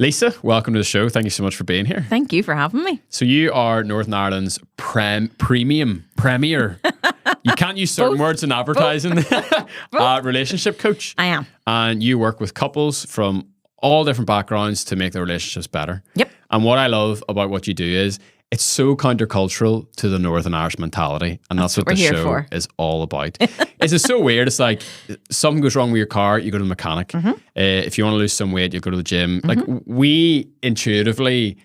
Lisa, welcome to the show. Thank you so much for being here. Thank you for having me. So you are Northern Ireland's premier. You can't use certain words in advertising. Relationship coach. I am. And you work with couples from all different backgrounds to make their relationships better. Yep. And what I love about what you do is it's so countercultural to the Northern Irish mentality. And that's what the show is all about. It's just so weird. It's like something goes wrong with your car, you go to the mechanic. Mm-hmm. If you want to lose some weight, you go to the gym. Mm-hmm. Like we intuitively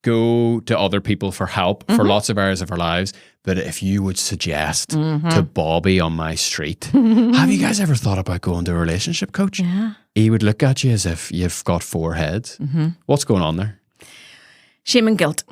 go to other people for help for lots of areas of our lives. But if you would suggest to Bobby on my street, have you guys ever thought about going to a relationship coach? Yeah. He would look at you as if you've got 4 heads. Mm-hmm. What's going on there? Shame and guilt.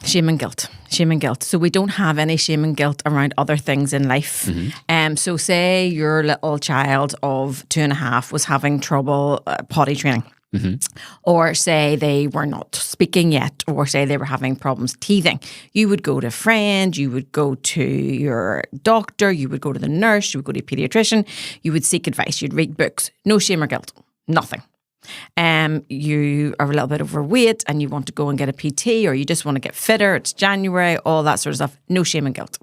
Shame and guilt. Shame and guilt. So we don't have any shame and guilt around other things in life. Mm-hmm. So say your little child of 2.5 was having trouble potty training. Mm-hmm. Or say they were not speaking yet, or say they were having problems teething. You would go to a friend, you would go to your doctor, you would go to the nurse, you would go to a pediatrician, you would seek advice, you'd read books. No shame or guilt. Nothing. You are a little bit overweight and you want to go and get a PT, or you just want to get fitter, it's January, all that sort of stuff. No shame and guilt.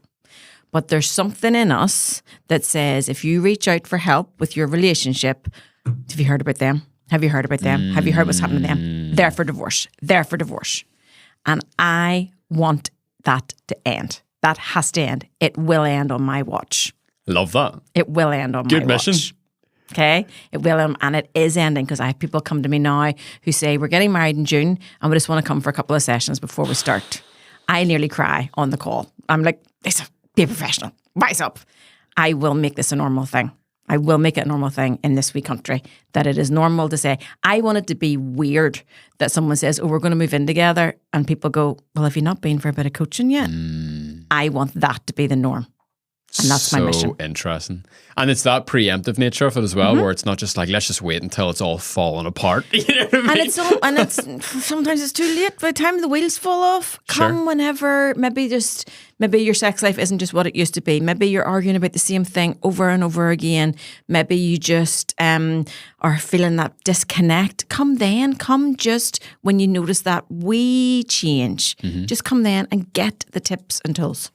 But there's something in us that says if you reach out for help with your relationship, have you heard about them? Have you heard about them? Have you heard what's happening to them? They're for divorce. They're for divorce. And I want that to end. That has to end. It will end on my watch. Love that. It will end on Good my mission. watch. Okay? It will, and it is ending because I have people come to me now who say, we're getting married in June and we just want to come for a couple of sessions before we start. I nearly cry on the call. I'm like, Lisa, be a professional. Wise up. I will make this a normal thing. I will make it a normal thing in this wee country, that it is normal to say, I want it to be weird that someone says, oh, we're going to move in together. And people go, well, have you not been for a bit of coaching yet? I want that to be the norm. And that's my mission. So interesting. And it's that preemptive nature of it as well, where it's not just like, let's just wait until it's all falling apart. You know what I mean? And it's sometimes it's too late. By the time the wheels fall off, come whenever, maybe your sex life isn't just what it used to be. Maybe you're arguing about the same thing over and over again. Maybe you just are feeling that disconnect. Come just when you notice that we change. Just come then and get the tips and tools.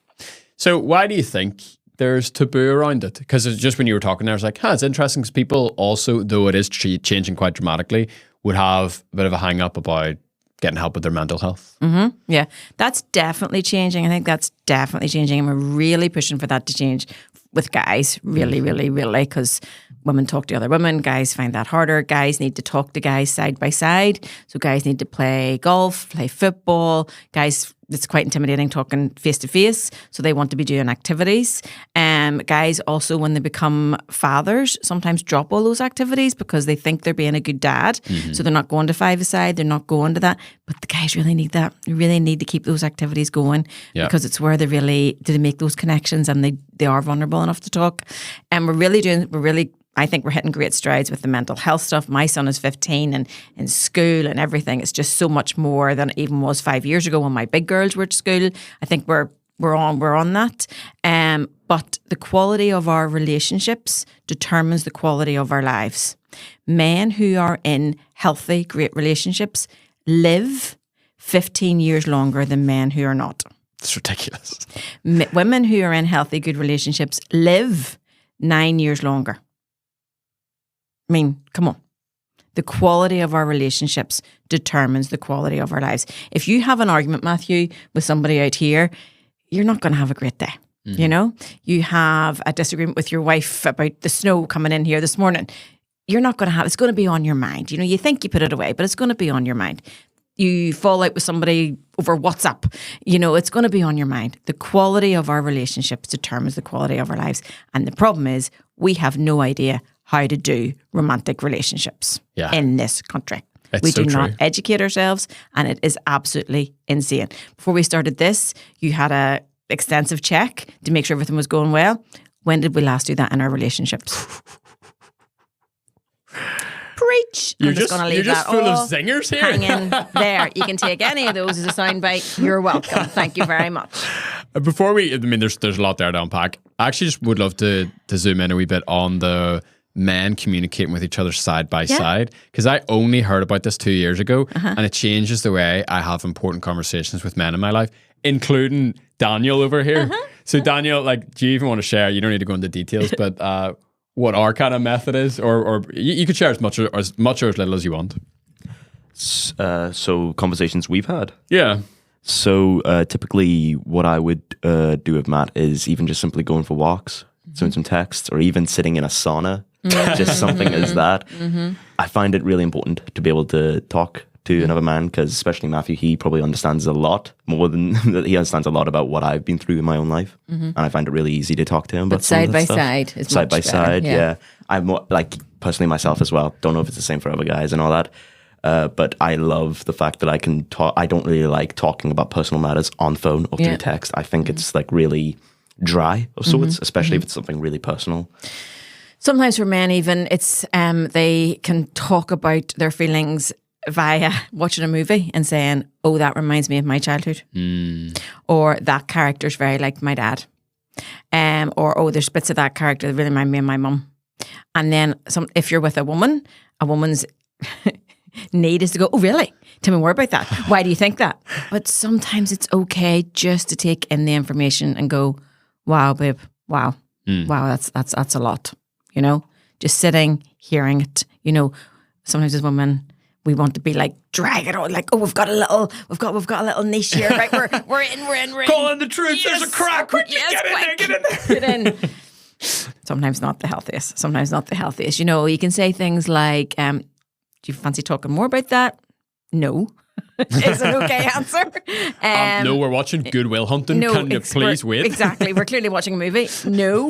So why do you think there's taboo around it? Because just when you were talking there, I was like, it's interesting because people also, though it is changing quite dramatically, would have a bit of a hang up about getting help with their mental health. Mm-hmm. Yeah, that's definitely changing. I think that's definitely changing. And we're really pushing for that to change with guys, really, because women talk to other women. Guys find that harder. Guys need to talk to guys side by side. So guys need to play golf, play football. Guys, it's quite intimidating talking face to face. So they want to be doing activities. Guys also, when they become fathers, sometimes drop all those activities because they think they're being a good dad. So they're not going to five-a-side. They're not going to that. But the guys really need that. They really need to keep those activities going because it's where they make those connections, and they are vulnerable enough to talk. And I think we're hitting great strides with the mental health stuff. My son is 15 and in school and everything. It's just so much more than it even was 5 years ago when my big girls were at school. I think we're on that. But the quality of our relationships determines the quality of our lives. Men who are in healthy, great relationships live 15 years longer than men who are not. It's ridiculous. Women who are in healthy, good relationships live 9 years longer. I mean, come on. The quality of our relationships determines the quality of our lives. If you have an argument, Matthew, with somebody out here, you're not going to have a great day. You know, you have a disagreement with your wife about the snow coming in here this morning. You're not going to have, it's going to be on your mind. You know, you think you put it away, but it's going to be on your mind. You fall out with somebody over WhatsApp, you know, it's going to be on your mind. The quality of our relationships determines the quality of our lives. And the problem is we have no idea how to do romantic relationships in this country. We do not educate ourselves, and it is absolutely insane. Before we started this, you had a extensive check to make sure everything was going well. When did we last do that in our relationships? Preach. You're just full of zingers here. Hanging there. You can take any of those as a soundbite. You're welcome. Thank you very much. Before there's a lot there to unpack. I actually just would love to zoom in a wee bit on the men communicating with each other side by side, because I only heard about this 2 years ago, and it changes the way I have important conversations with men in my life, including Daniel over here. So Daniel, like, do you even want to share? You don't need to go into details, but what our kind of method is, or you could share as much or as little as you want. So conversations we've had. Yeah. So typically what I would do with Matt is even just simply going for walks, doing some texts, or even sitting in a sauna, just something as that. I find it really important to be able to talk to another man, because especially Matthew, he probably understands a lot more than he understands a lot about what I've been through in my own life, and I find it really easy to talk to him. But side by side is side by much side, better, yeah. I'm more, like, personally myself as well. Don't know if it's the same for other guys and all that. But I love the fact that I can talk. I don't really like talking about personal matters on phone or through text. I think it's like really dry of sorts, especially if it's something really personal. Sometimes for men, even it's they can talk about their feelings via watching a movie and saying, "Oh, that reminds me of my childhood," or "That character's very like my dad," or "Oh, there's bits of that character that really remind me of my mum." And then if you're with a woman's need is to go, "Oh, really? Tell me more about that. Why do you think that?" But sometimes it's okay just to take in the information and go, "Wow, babe, wow, wow, that's a lot." You know, just sitting, hearing it. You know, sometimes as women, we want to be like, drag it on, like, "Oh, we've got a little niche here, right? We're in. Calling the truth. Yes. There's a crack. Get in there. Get in. Sometimes not the healthiest. You know, you can say things like, "Do you fancy talking more about that?" No. Is an okay answer. No, we're watching Good Will Hunting. No, Can you please wait? Exactly. We're clearly watching a movie. No.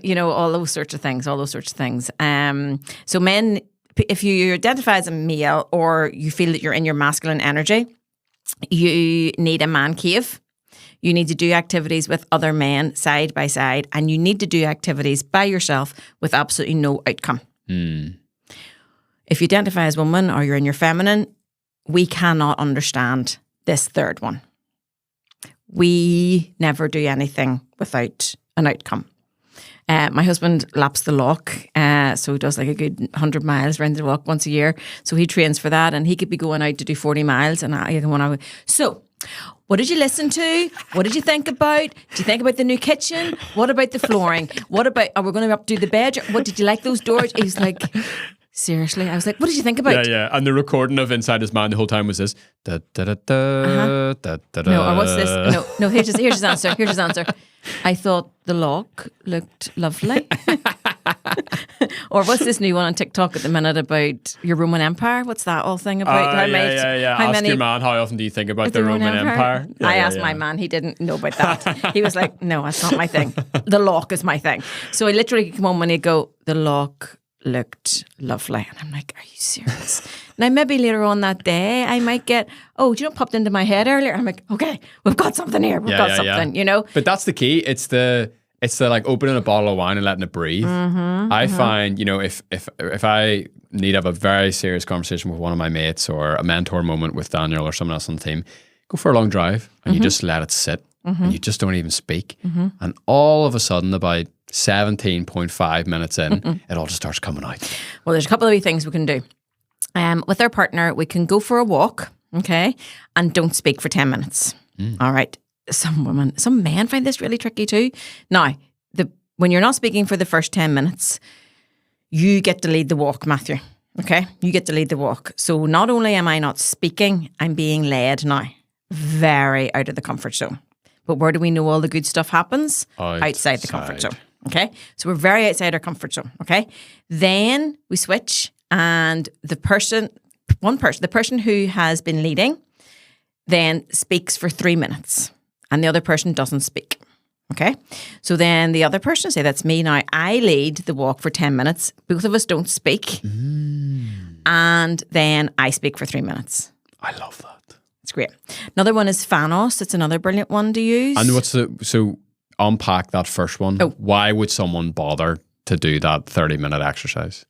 You know, all those sorts of things. So men, if you identify as a male or you feel that you're in your masculine energy, you need a man cave. You need to do activities with other men side by side, and you need to do activities by yourself with absolutely no outcome. If you identify as woman or you're in your feminine, we cannot understand this third one. We never do anything without an outcome. My husband laps the lock, so he does like a good 100 miles around the walk once a year. So he trains for that, and he could be going out to do 40 miles. And I go on. So, what did you listen to? What did you think about? Did you think about the new kitchen? What about the flooring? What about, are we going to do the bedroom? What, did you like those doors? He's like, seriously? I was like, what did you think about? Yeah. And the recording of Inside His Man the whole time was this. Da, da, da, da, da, da, da. No, or what's this? No, here's his answer. I thought the lock looked lovely. Or what's this new one on TikTok at the minute about your Roman Empire? What's that all thing about? Ask your man, how often do you think about the Roman Empire? I asked my man, he didn't know about that. He was like, no, that's not my thing. The lock is my thing. So I literally come home and he'd go, the lock looked lovely. And I'm like, are you serious? Now maybe later on that day I might get, oh, do you know what popped into my head earlier? I'm like, okay, we've got something here. We've got something, you know? But that's the key. It's the like opening a bottle of wine and letting it breathe. I find, you know, if I need to have a very serious conversation with one of my mates or a mentor moment with Daniel or someone else on the team, go for a long drive and you just let it sit and you just don't even speak. And all of a sudden, about 17.5 minutes in, it all just starts coming out. Well, there's a couple of wee things we can do. With our partner, we can go for a walk, okay, and don't speak for 10 minutes. All right. Some men find this really tricky too. Now, when you're not speaking for the first 10 minutes, you get to lead the walk, Matthew. Okay? You get to lead the walk. So not only am I not speaking, I'm being led now. Very out of the comfort zone. But where do we know all the good stuff happens? Outside the comfort zone. Okay? So we're very outside our comfort zone. Okay? Then we switch and the person who has been leading then speaks for 3 minutes. And the other person doesn't speak. Okay? So then the other person, say that's me now, I lead the walk for 10 minutes. Both of us don't speak. And then I speak for 3 minutes. I love that. It's great. Another one is Fanos. It's another brilliant one to use. And so unpack that first one. Oh. Why would someone bother to do that 30-minute exercise?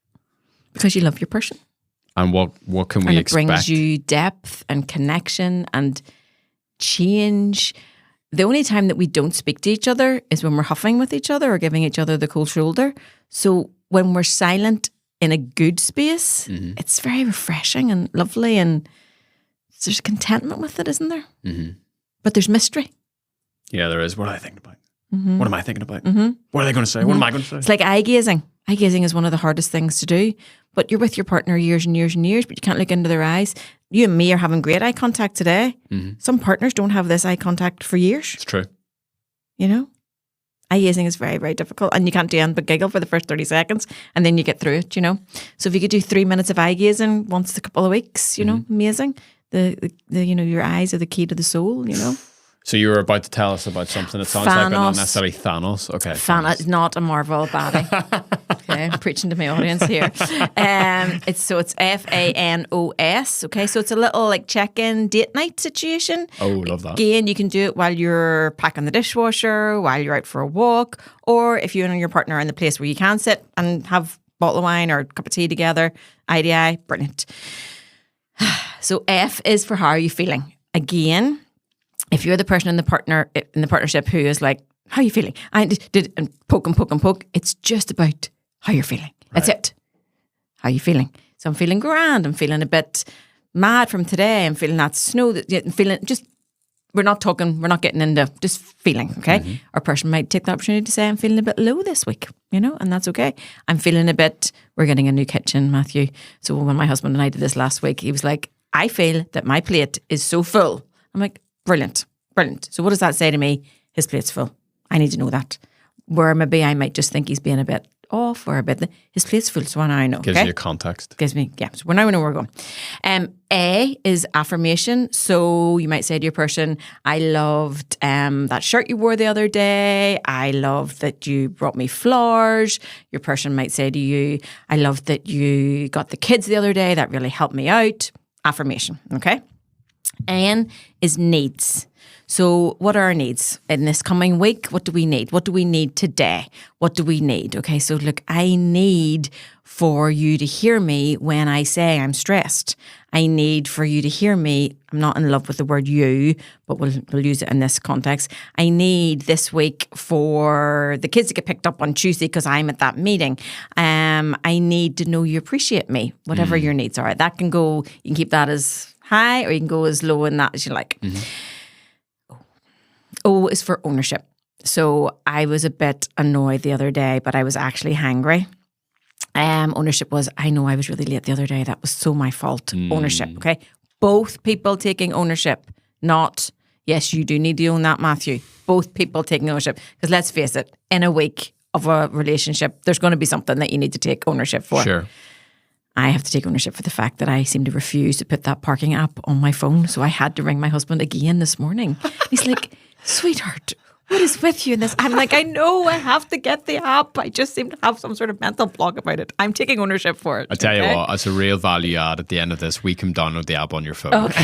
Because you love your person. And what can we expect? And it brings you depth and connection and change. The only time that we don't speak to each other is when we're huffing with each other or giving each other the cold shoulder. So when we're silent in a good space, it's very refreshing and lovely, and there's contentment with it, isn't there? But there's mystery. Yeah, there is. What are I thinking about? What am I thinking about? What are they going to say? What am I going to say? It's like eye gazing. Eye gazing is one of the hardest things to do. But you're with your partner years and years and years, but you can't look into their eyes. You and me are having great eye contact today. Some partners don't have this eye contact for years. It's true. You know? Eye gazing is very, very difficult, and you can't do anything but giggle for the first 30 seconds, and then you get through it, you know? So if you could do 3 minutes of eye gazing once a couple of weeks, you know, amazing. The you know, your eyes are the key to the soul, you know? So you were about to tell us about something that sounds like, but not necessarily Thanos. Okay. Thanos is not a Marvel baddie. Okay, I'm preaching to my audience here. It's FANOS. Okay, so it's a little like check-in date night situation. Oh, love that. Again, you can do it while you're packing the dishwasher, while you're out for a walk, or if you and your partner are in the place where you can sit and have a bottle of wine or a cup of tea together. Eye to eye, brilliant. So F is for how are you feeling? Again, if you're the person in the partnership who is like, how are you feeling? And poke. It's just about how you're feeling. That's it. How are you feeling? So I'm feeling grand. I'm feeling a bit mad from today. I'm feeling that snow. I'm feeling just, we're not getting into just feeling, okay? Our person might take the opportunity to say, I'm feeling a bit low this week, you know, and that's okay. I'm feeling a bit, we're getting a new kitchen, Matthew. So when my husband and I did this last week, he was like, I feel that my plate is so full. I'm like, brilliant. So what does that say to me? His plate's full. I need to know that. Where maybe I might just think he's being a bit off or a bit, his plate's full, so now I know. Gives you a context. So now we know where we're going. A is affirmation. So you might say to your person, I loved that shirt you wore the other day. I loved that you brought me flowers. Your person might say to you, I loved that you got the kids the other day. That really helped me out. Affirmation, okay? N is needs. So what are our needs in this coming week? What do we need? What do we need today? What do we need? Okay, so look, I need for you to hear me when I say I'm stressed. I need for you to hear me. I'm not in love with the word you, but we'll use it in this context. I need this week for the kids to get picked up on Tuesday because I'm at that meeting. I need to know you appreciate me, whatever your needs are. That can go, you can keep that as high or you can go as low in that as you like. O is for ownership. So I was a bit annoyed the other day, but I was actually hangry. Ownership was, I know I was really late the other day. That was so my fault. Ownership, okay? Both people taking ownership, not, yes, you do need to own that, Matthew. Both people taking ownership. Because let's face it, in a week of a relationship, there's going to be something that you need to take ownership for. Sure. I have to take ownership for the fact that I seem to refuse to put that parking app on my phone. So I had to ring my husband again this morning. He's like, sweetheart, what is with you in this? I'm like, I know I have to get the app. I just seem to have some sort of mental block about it. I'm taking ownership for it. I tell you what, as a real value add at the end of this, we can download the app on your phone. Okay.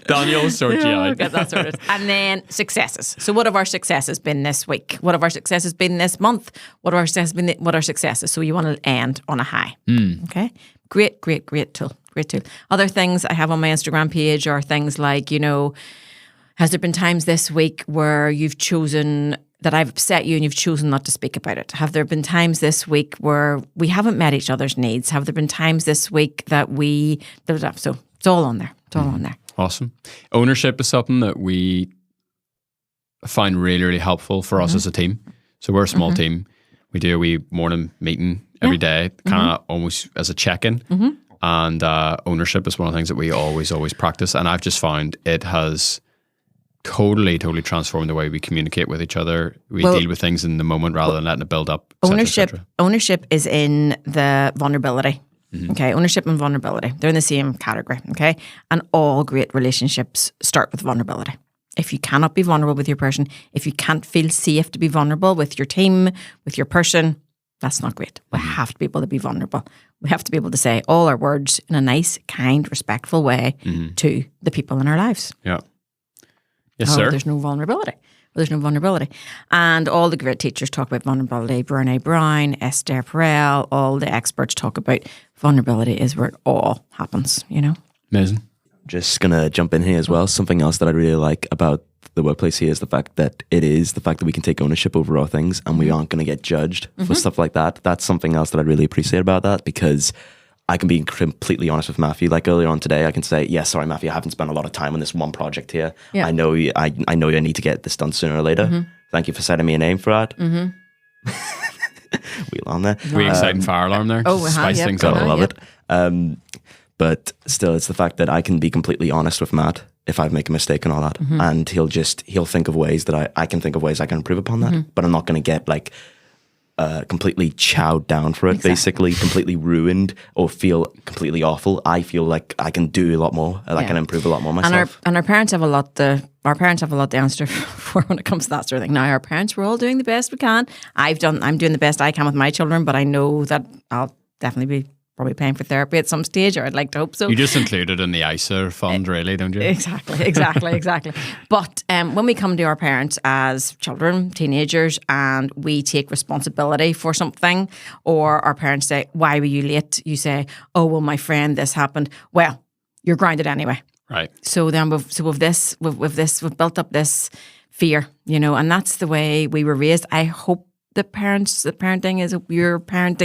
Daniel will sort you out. Get that sorted. And then successes. So what have our successes been this week? What have our successes been this month? What are our successes? So you want to end on a high. Okay? Great tool. Great tool. Other things I have on my Instagram page are things like, you know, has there been times this week where you've chosen that I've upset you and you've chosen not to speak about it? Have there been times this week where we haven't met each other's needs? Have there been times this week that we... So it's all on there. It's all on there. Awesome. Ownership is something that we find really, really helpful for us as a team. So we're a small team. We do a wee morning meeting every day, kind of almost as a check-in. And ownership is one of the things that we always practice. And I've just found it has... totally transformed the way we communicate with each other. We deal with things in the moment rather than letting it build up. Ownership is in the vulnerability. Okay, ownership and vulnerability. They're in the same category. Okay, and all great relationships start with vulnerability. If you cannot be vulnerable with your person, if you can't feel safe to be vulnerable with your team, with your person, that's not great. We have to be able to be vulnerable. We have to be able to say all our words in a nice, kind, respectful way to the people in our lives. Yeah. Yes, sir. There's no vulnerability. There's no vulnerability. And all the great teachers talk about vulnerability. Brené Brown, Esther Perel, all the experts talk about vulnerability is where it all happens, you know? Amazing. Just going to jump in here as well. Something else that I really like about the workplace here is the fact that we can take ownership over our things, and we aren't going to get judged for stuff like that. That's something else that I really appreciate about that, because I can be completely honest with Matthew. Like earlier on today, I can say, yeah, sorry, Matthew, I haven't spent a lot of time on this one project here. Yeah. I know I need to get this done sooner or later. Thank you for setting me a name for that. Wheel on there. Really exciting fire alarm there. Oh, spice things gotta up. love it. But still, it's the fact that I can be completely honest with Matt if I make a mistake and all that, and he'll think of ways that I can think of ways I can improve upon that. But I'm not going to get like completely chowed down for it, basically completely ruined or feel completely awful. I feel like I can do a lot more. I can improve a lot more myself. And our parents have a lot to answer for when it comes to that sort of thing. Now, our parents, we're all doing the best we can. I'm doing the best I can with my children, but I know that I'll definitely be probably paying for therapy at some stage, or I'd like to hope so. You just include it in the ISA fund, really, don't you? Exactly. But when we come to our parents as children, teenagers, and we take responsibility for something, or our parents say, why were you late? You say, oh, well, my friend, this happened. Well, you're grounded anyway. Right. So then we've built up this fear, and that's the way we were raised. I hope your parenting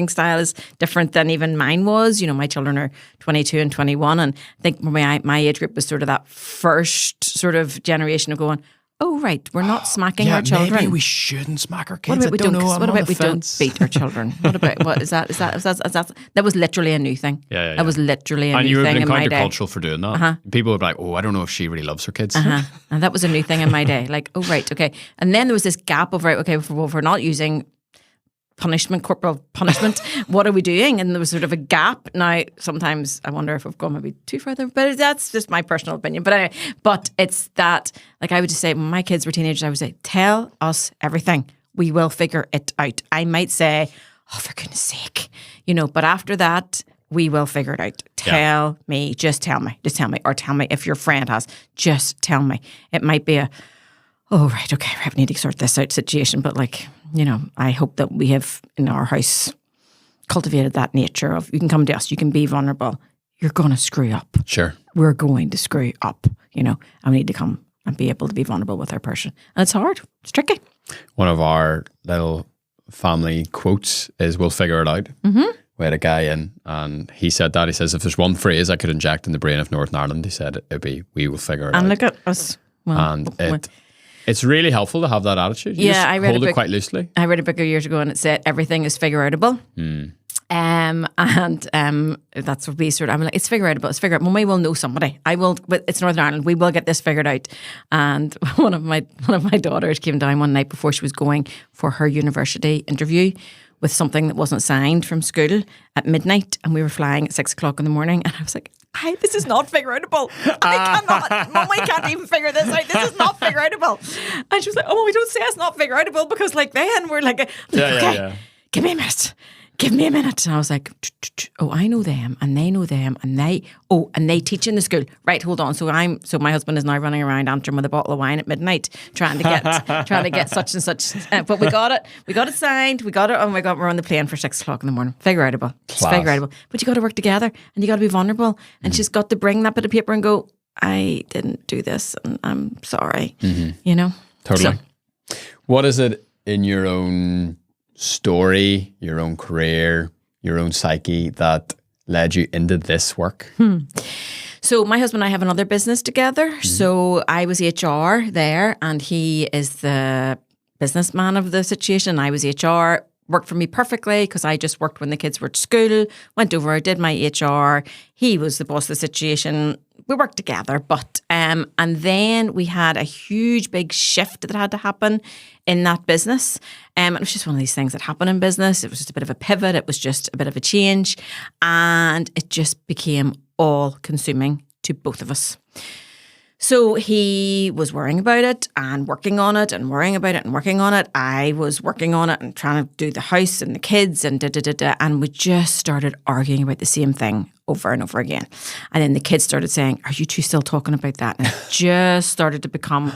style is different than even mine was. My children are 22 and 21, and I think my age group was sort of that first sort of generation of going, oh, right, we're not smacking our children. Maybe we shouldn't smack our kids. What about we don't beat our children? What is that? That was literally a new thing. Yeah. That was literally a new thing in my day. And you were countercultural for doing that. People would be like, oh, I don't know if she really loves her kids. And that was a new thing in my day. Like, oh, right, okay. And then there was this gap of, right, okay, if we're not using corporal punishment, what are we doing? And there was sort of a gap. Now, sometimes I wonder if I've gone maybe too further, but that's just my personal opinion. But anyway, it's that, like I would just say, when my kids were teenagers, I would say, tell us everything. We will figure it out. I might say, oh, for goodness sake, but after that, we will figure it out. Tell me, just tell me, or tell me if your friend has, just tell me. It might be oh, right, okay, we need to sort this out situation. But I hope that we have in our house cultivated that nature of, you can come to us, you can be vulnerable. You're going to screw up. Sure. We're going to screw up, and we need to come and be able to be vulnerable with our person. And it's hard. It's tricky. One of our little family quotes is, we'll figure it out. We had a guy in, and he said that. He says, if there's one phrase I could inject in the brain of Northern Ireland, he said, it'd be, we will figure it out. And look at us. Well, and it's really helpful to have that attitude. I read hold it quite loosely. I read a book years ago, and it said everything is figure-outable. And that's what we sort of, I'm like, it's figure-outable. It's figure-outable. When we will know somebody, but it's Northern Ireland, we will get this figured out. And one of my daughters came down one night before she was going for her university interview with something that wasn't signed from school at midnight, and we were flying at 6 o'clock in the morning, and I was like, this is not figure-outable. I cannot. Mum, I can't even figure this out. This is not figure-outable. And she was like, oh, we don't say it's not figure-outable, because then we're like, okay, give me a minute. And I was like, oh, I know them, and they know them, and they teach in the school. Right, hold on. So my husband is now running around Antrim with a bottle of wine at midnight, trying to get such and such. But we got it signed. We got it. Oh my God, we're on the plane for 6 o'clock in the morning. Figure-outable. It's figure-outable. But you got to work together, and you got to be vulnerable. And she's got to bring that bit of paper and go, I didn't do this, and I'm sorry. Totally. So, what is it in your own story, your own career, your own psyche that led you into this work? So my husband and I have another business together. So I was HR there, and he is the businessman of the situation. I was HR. Worked for me perfectly, because I just worked when the kids were at school, went over, did my HR. He was the boss of the situation. We worked together, but and then we had a huge big shift that had to happen in that business. And it was just one of these things that happen in business. It was just a bit of a pivot. It was just a bit of a change, and it just became all consuming to both of us. So he was worrying about it and working on it and worrying about it and working on it. I was working on it and trying to do the house and the kids and and we just started arguing about the same thing over and over again. And then the kids started saying, are you two still talking about that? And it just started to become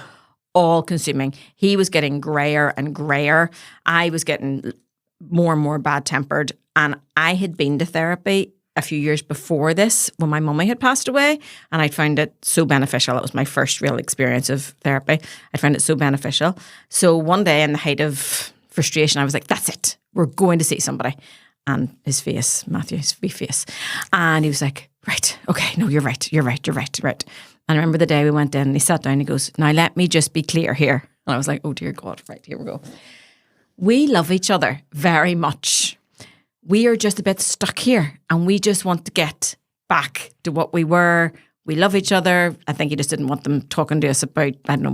all consuming. He was getting grayer and grayer. I was getting more and more bad tempered. And I had been to therapy a few years before this when my mummy had passed away, and I found it so beneficial. It was my first real experience of therapy. I found it so beneficial. So one day in the height of frustration, I was like, that's it. We're going to see somebody. And his face, Matthew's face. And he was like, right, okay, no, you're right. And I remember the day we went in and he sat down and he goes, now let me just be clear here. And I was like, oh dear God, right, here we go. We love each other very much. We are just a bit stuck here and we just want to get back to what we were. We love each other. I think he just didn't want them talking to us about, I don't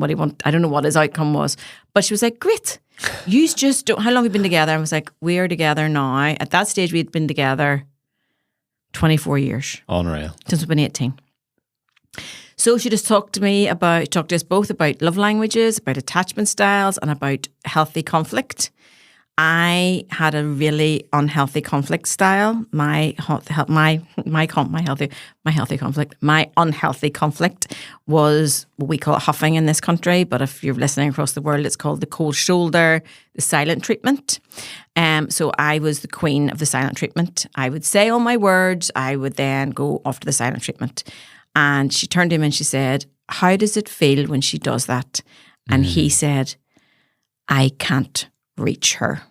know what his outcome was. But she was like, great. You just don't, how long have we been together? I was like, we are together now. At that stage, we'd been together 24 years. Unreal. Since we've been 18. So she just talked to us both about love languages, about attachment styles, and about healthy conflict. I had a really unhealthy conflict style. My unhealthy conflict was what we call it huffing in this country, but if you're listening across the world, it's called the cold shoulder, the silent treatment. So I was the queen of the silent treatment. I would say all my words. I would then go off to the silent treatment. And she turned to him and she said, how does it feel when she does that? And he said, I can't reach her.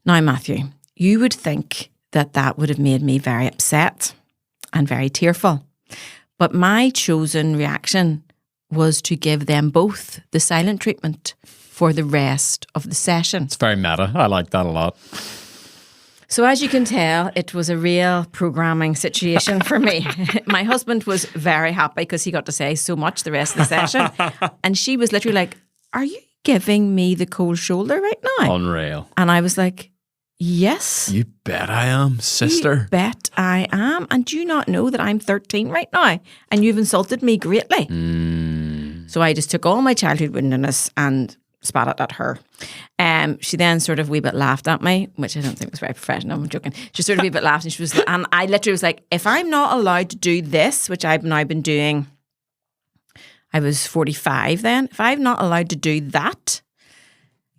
Now, Matthew, you would think that would have made me very upset and very tearful. But my chosen reaction was to give them both the silent treatment for the rest of the session. It's very meta. I like that a lot. So as you can tell, it was a real programming situation for me. My husband was very happy because he got to say so much the rest of the session. And she was literally like, are you giving me the cold shoulder right now? Unreal. And I was like, yes. You bet I am, sister. You bet I am. And do you not know that I'm 13 right now? And you've insulted me greatly. So I just took all my childhood woundedness and spat it at her. She then sort of a wee bit laughed at me, which I don't think was very professional. I'm joking. She sort of a wee bit laughed and I literally was like, if I'm not allowed to do this, which I've now been doing, I was 45 then. If I'm not allowed to do that,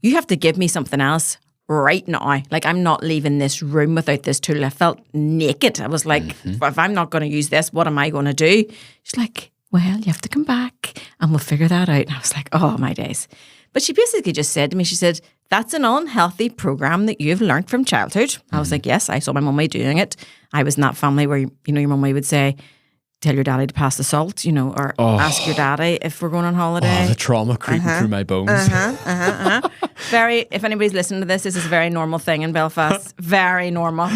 you have to give me something else right now. Like, I'm not leaving this room without this tool. I felt naked. I was like, if I'm not going to use this, what am I going to do? She's like, well, you have to come back and we'll figure that out. And I was like, oh, my days. But she basically just said to me, she said, that's an unhealthy program that you've learned from childhood. I was like, yes, I saw my mummy doing it. I was in that family where, your mummy would say, tell your daddy to pass the salt, or ask your daddy if we're going on holiday. Oh, the trauma creeping through my bones. Very, if anybody's listening to this is a very normal thing in Belfast. Very normal.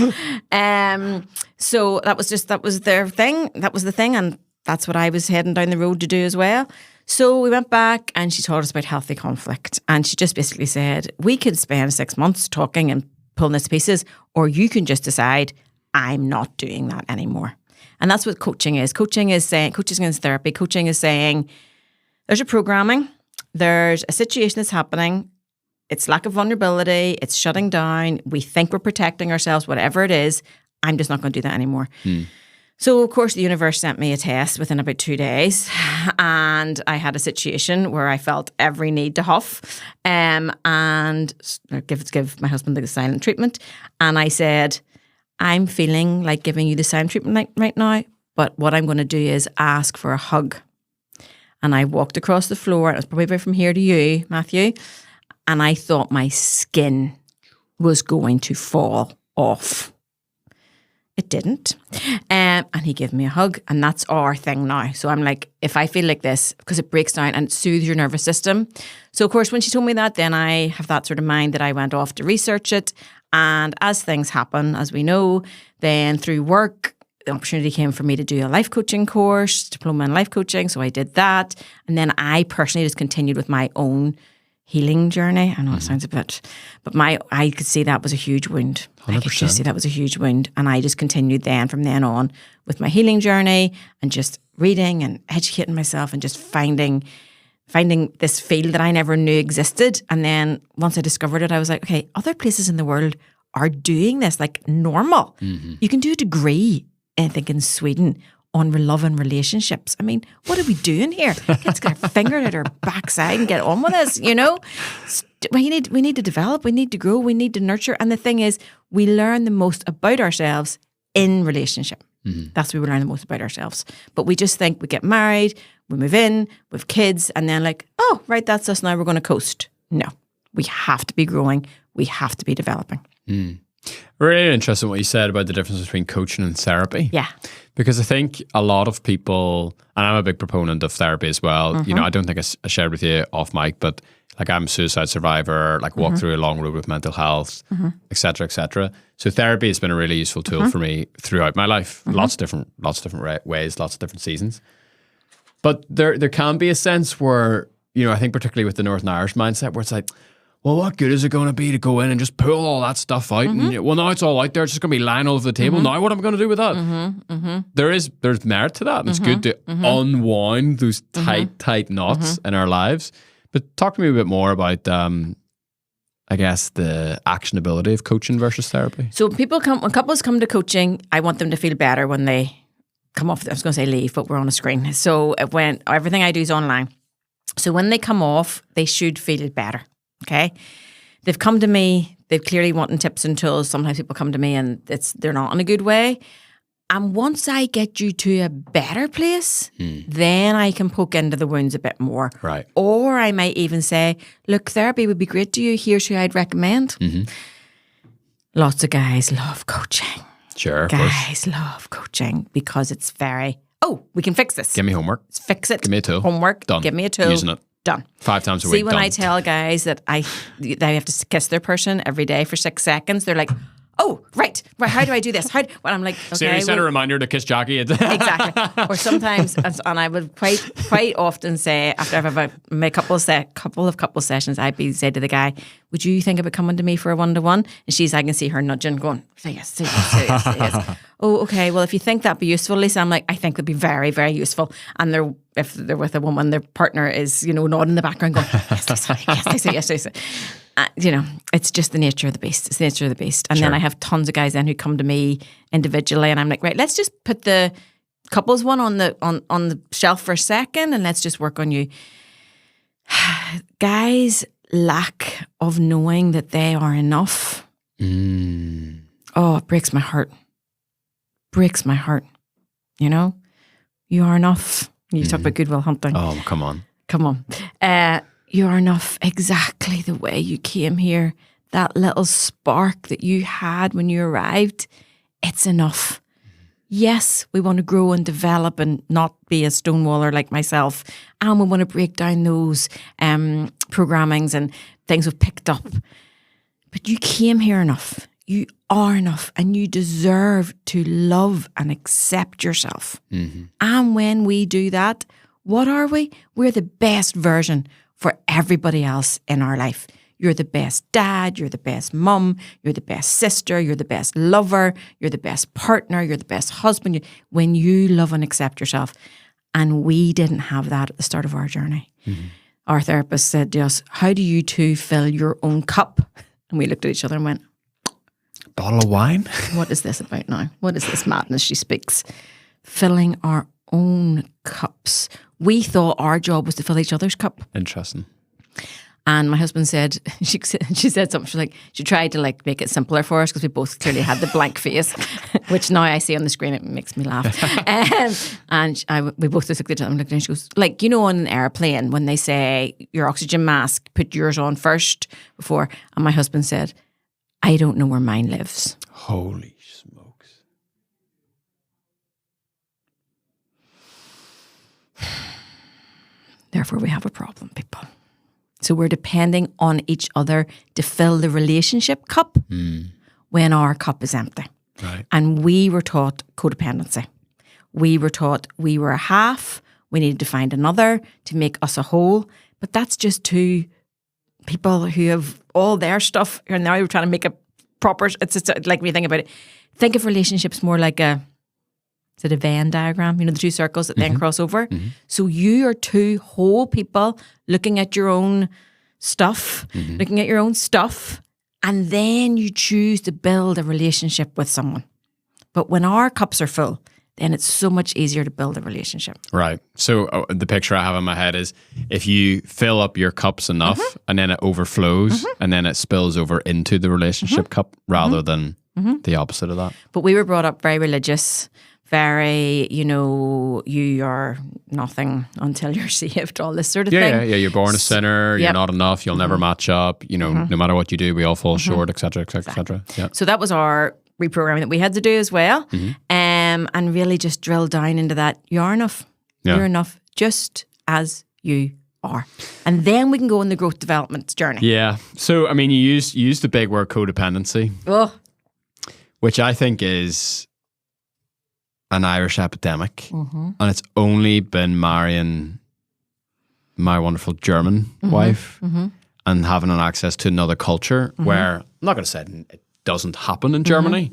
So that was their thing. That was the thing. And that's what I was heading down the road to do as well. So we went back and she taught us about healthy conflict. And she just basically said, we could spend 6 months talking and pulling this to pieces, or you can just decide, I'm not doing that anymore. And that's what coaching is. Coaching is therapy. Coaching is saying, there's a programming, there's a situation that's happening, it's lack of vulnerability, it's shutting down, we think we're protecting ourselves, whatever it is, I'm just not going to do that anymore. So, of course, the universe sent me a test within about 2 days, and I had a situation where I felt every need to huff and give my husband the silent treatment. And I said, I'm feeling like giving you the silent treatment right now, but what I'm going to do is ask for a hug. And I walked across the floor, and it was probably from here to you, Matthew, and I thought my skin was going to fall off. It didn't. And he gave me a hug, and that's our thing now. So I'm like, if I feel like this, because it breaks down and it soothes your nervous system. So, of course, when she told me that, then I have that sort of mind that I went off to research it. And as things happen, as we know, then through work, the opportunity came for me to do a life coaching course, diploma in life coaching. So I did that. And then I personally just continued with my own healing journey. I know it sounds a bit, but I could see that was a huge wound. 100%. I could just see that was a huge wound. And I just continued then from then on with my healing journey and just reading and educating myself and just finding this field that I never knew existed. And then once I discovered it, I was like, okay, other places in the world are doing this like normal. You can do a degree, I think, in Sweden on loving relationships. I mean, what are we doing here? Let's get our finger at our backside and get on with this, you know? We need to develop, we need to grow, we need to nurture. And the thing is, we learn the most about ourselves in relationship. That's where we learn the most about ourselves. But we just think we get married, we move in, we have kids, and then like, oh, right, that's us now, we're going to coast. No, we have to be growing, we have to be developing. Really interesting what you said about the difference between coaching and therapy. Yeah. Because I think a lot of people, and I'm a big proponent of therapy as well. You know, I don't think I shared with you off mic, but like I'm a suicide survivor, like walked through a long road with mental health, et cetera, et cetera. So therapy has been a really useful tool for me throughout my life. Lots of different ways, lots of different seasons. But there can be a sense where, you know, I think particularly with the Northern Irish mindset where it's like, well, what good is it going to be to go in and just pull all that stuff out? And, well, now it's all out there. It's just going to be lying all over the table. Now what am I going to do with that? There's merit to that. And it's good to unwind those tight knots in our lives. But talk to me a bit more about, I guess, the actionability of coaching versus therapy. So when couples come to coaching, I want them to feel better when they come off. I was going to say leave, but we're on a screen. So when everything I do is online. So when they come off, they should feel better. Okay, they've come to me. They've clearly wanting tips and tools. Sometimes people come to me and they're not in a good way. And once I get you to a better place, then I can poke into the wounds a bit more. Right. Or I might even say, look, therapy would be great to you. Here's who I'd recommend. Lots of guys love coaching. Sure. Guys love coaching because it's very, we can fix this. Give me homework. Let's fix it. Give me a tool. Homework. Done. Give me a tool. Using it. Done. 5 times a week. See, when done. I tell guys that they have to kiss their person every day for 6 seconds, they're like, oh, right. How do I do this? Well, I'm like, okay. So you send a reminder to kiss Jackie. Exactly. Or sometimes, and I would quite often say, after I've made a couple of couple sessions, I'd be say to the guy, would you think about coming to me for a one-to-one? And I can see her nudging, going, say yes, say yes, say yes, say yes. Oh, okay. Well, if you think that'd be useful, Lisa, I'm like, I think it'd be very, very useful. And if they're with a woman, their partner is, nodding in the background going, yes, Lisa, yes, Lisa, yes, Lisa. It's just the nature of the beast. It's the nature of the beast. And then I have tons of guys then who come to me individually and I'm like, right, let's just put the couples one on the shelf for a second and let's just work on you. Guys' lack of knowing that they are enough. Oh, it breaks my heart. Breaks my heart. You are enough. You talk about Goodwill Hunting. Oh, come on. You are enough exactly the way you came here. That little spark that you had when you arrived, it's enough. Yes, we want to grow and develop and not be a stonewaller like myself. And we want to break down those programmings and things we've picked up. But you came here enough. You are enough and you deserve to love and accept yourself. And when we do that, what are we? We're the best version for everybody else in our life. You're the best dad, you're the best mum, you're the best sister, you're the best lover, you're the best partner, you're the best husband. When you love and accept yourself. And we didn't have that at the start of our journey. Our therapist said to us, how do you two fill your own cup? And we looked at each other and went, bottle of wine? What is this about now? What is this madness she speaks? Filling our own cups. We thought our job was to fill each other's cup. Interesting. And my husband said, she said something, she's like, she tried to make it simpler for us because we both clearly had the blank face, which now I see on the screen, it makes me laugh. We both just looked at each other and she goes, on an airplane when they say your oxygen mask, put yours on first before. And my husband said, I don't know where mine lives. Holy smokes. Therefore, we have a problem, people. So we're depending on each other to fill the relationship cup when our cup is empty. Right. And we were taught codependency. We were taught we were a half. We needed to find another to make us a whole. But that's just two people who have all their stuff. And now we're trying to make a proper, it's just like when you think about it. Think of relationships more like a Venn diagram, the two circles that then cross over. So you are two whole people looking at your own stuff, and then you choose to build a relationship with someone. But when our cups are full, then it's so much easier to build a relationship. Right. So the picture I have in my head is if you fill up your cups enough and then it overflows and then it spills over into the relationship cup rather than the opposite of that. But we were brought up very religious, very, you are nothing until you're saved, all this sort of thing. Yeah. You're born a sinner. You're not enough. You'll never match up. No matter what you do, we all fall short, etc., etc. Yeah. So that was our reprogramming that we had to do as well. And really just drill down into that. You're enough. Yeah. You're enough just as you are. And then we can go on the growth development journey. Yeah. So, you use the big word codependency, which I think is an Irish epidemic. And it's only been marrying my wonderful German wife and having an access to another culture where, I'm not going to say it doesn't happen in Germany,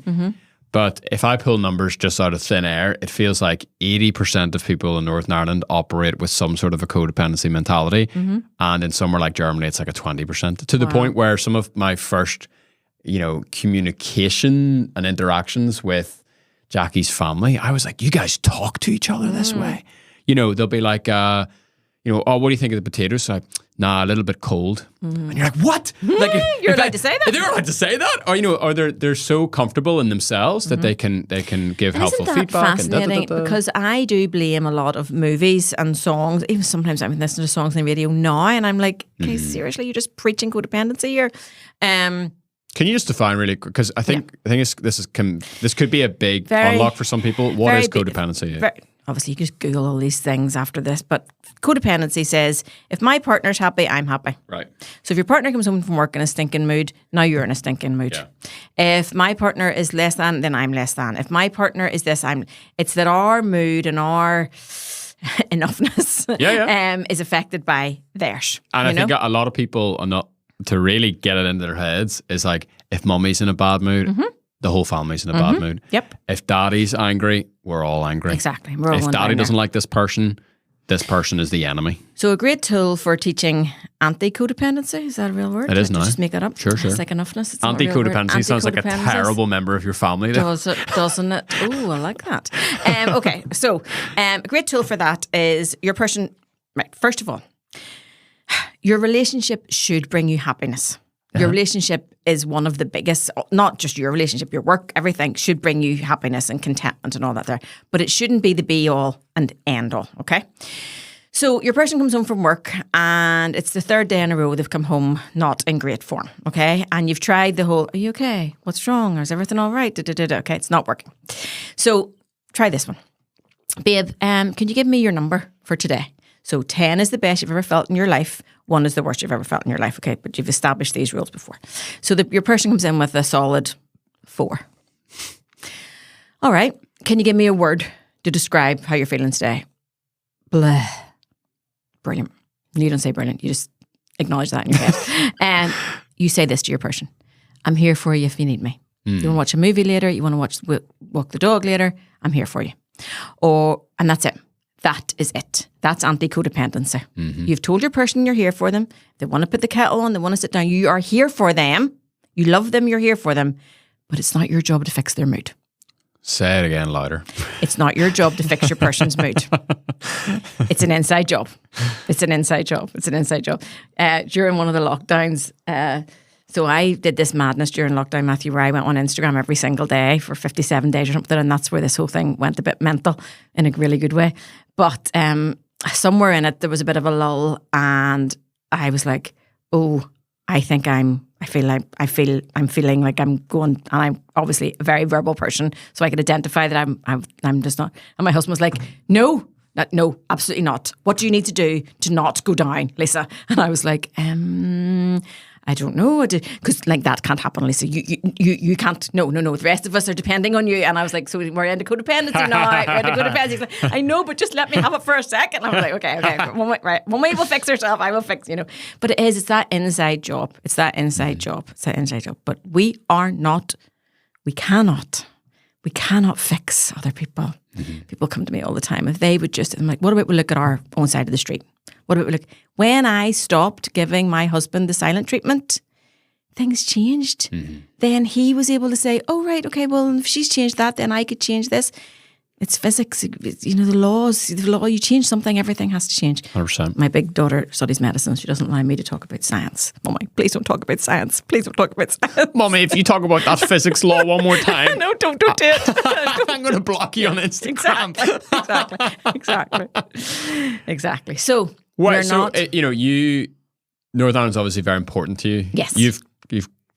but if I pull numbers just out of thin air, it feels like 80% of people in Northern Ireland operate with some sort of a codependency mentality. And in somewhere like Germany, it's like a 20%, to the point where some of my first, communication and interactions with Jackie's family, I was like, you guys talk to each other this way? They'll be like, oh, what do you think of the potatoes? So nah, a little bit cold. And you're like, what? Like, you're allowed to say that? They're allowed to say that? Or they're so comfortable in themselves that they can give helpful feedback. Fascinating? Because I do blame a lot of movies and songs. Even sometimes I'm listening to songs on the radio now, and I'm like, okay, seriously, you're just preaching codependency here. Can you just define really, because I think this could be a big unlock for some people. What is codependency? Obviously, you can just Google all these things after this, but codependency says, if my partner's happy, I'm happy. Right. So if your partner comes home from work in a stinking mood, now you're in a stinking mood. Yeah. If my partner is less than, then I'm less than. If my partner is this, it's that our mood and our enoughness is affected by theirs. And I think a lot of people are not, to really get it into their heads, is like, if mummy's in a bad mood, the whole family's in a bad mood. Yep. If daddy's angry, we're all angry. Exactly. We're all if daddy doesn't like this person is the enemy. So a great tool for teaching anti-codependency, is that a real word? It is now. Just make that up? Sure. It's like enoughness. It's anti-codependency sounds like a terrible member of your family. Does it? Doesn't it? Oh, I like that. Okay, so a great tool for that is your person, right, first of all, your relationship should bring you happiness. Your relationship is one of the biggest, not just your relationship, your work, everything should bring you happiness and contentment and all that there. But it shouldn't be the be all and end all, okay? So your person comes home from work and it's the third day in a row they've come home not in great form, okay? And you've tried the whole, are you okay? What's wrong? Is everything all right? Okay, it's not working. So try this one. Babe, can you give me your number for today? So 10 is the best you've ever felt in your life. 1 is the worst you've ever felt in your life. Okay, but you've established these rules before. So your person comes in with a solid 4. All right. Can you give me a word to describe how you're feeling today? Blah. Brilliant. You don't say brilliant. You just acknowledge that in your head. And you say this to your person. I'm here for you if you need me. You want to watch a movie later? You want to walk the dog later? I'm here for you. And that's it. That is it. That's anti-codependency. You've told your person you're here for them. They want to put the kettle on. They want to sit down. You are here for them. You love them. You're here for them. But it's not your job to fix their mood. Say it again louder. It's not your job to fix your person's mood. It's an inside job. It's an inside job. It's an inside job. During one of the lockdowns, so I did this madness during lockdown, Matthew, where I went on Instagram every single day for 57 days or something, and that's where this whole thing went a bit mental in a really good way. But somewhere in it, there was a bit of a lull, and I was like, "Oh, I think I'm feeling like I'm going." And I'm obviously a very verbal person, so I could identify that I'm just not. And my husband was like, "No, absolutely not. What do you need to do to not go down, Lisa?" And I was like, I don't know, because like that can't happen, Lisa. You can't. No. The rest of us are depending on you. And I was like, so we're into codependency now. We're into codependency. He's like, I know, but just let me have it for a second. I was like, okay. One way we'll fix herself. I will fix. But it's that inside job. It's that inside job. But we cannot fix other people. People come to me all the time. If they would just, I'm like, what about we look at our own side of the street? What about we look? When I stopped giving my husband the silent treatment, things changed. Then he was able to say, oh, right, okay, well, if she's changed that, then I could change this. It's physics. You know, the law, you change something, everything has to change. 100%. My big daughter studies medicine. She doesn't allow me to talk about science. Mummy, please don't talk about science. Please don't talk about science. Mummy, if you talk about that physics law one more time. No, don't do it. I'm going to block you on Instagram. Exactly. So, we're not... Northern Ireland's obviously very important to you. Yes. You've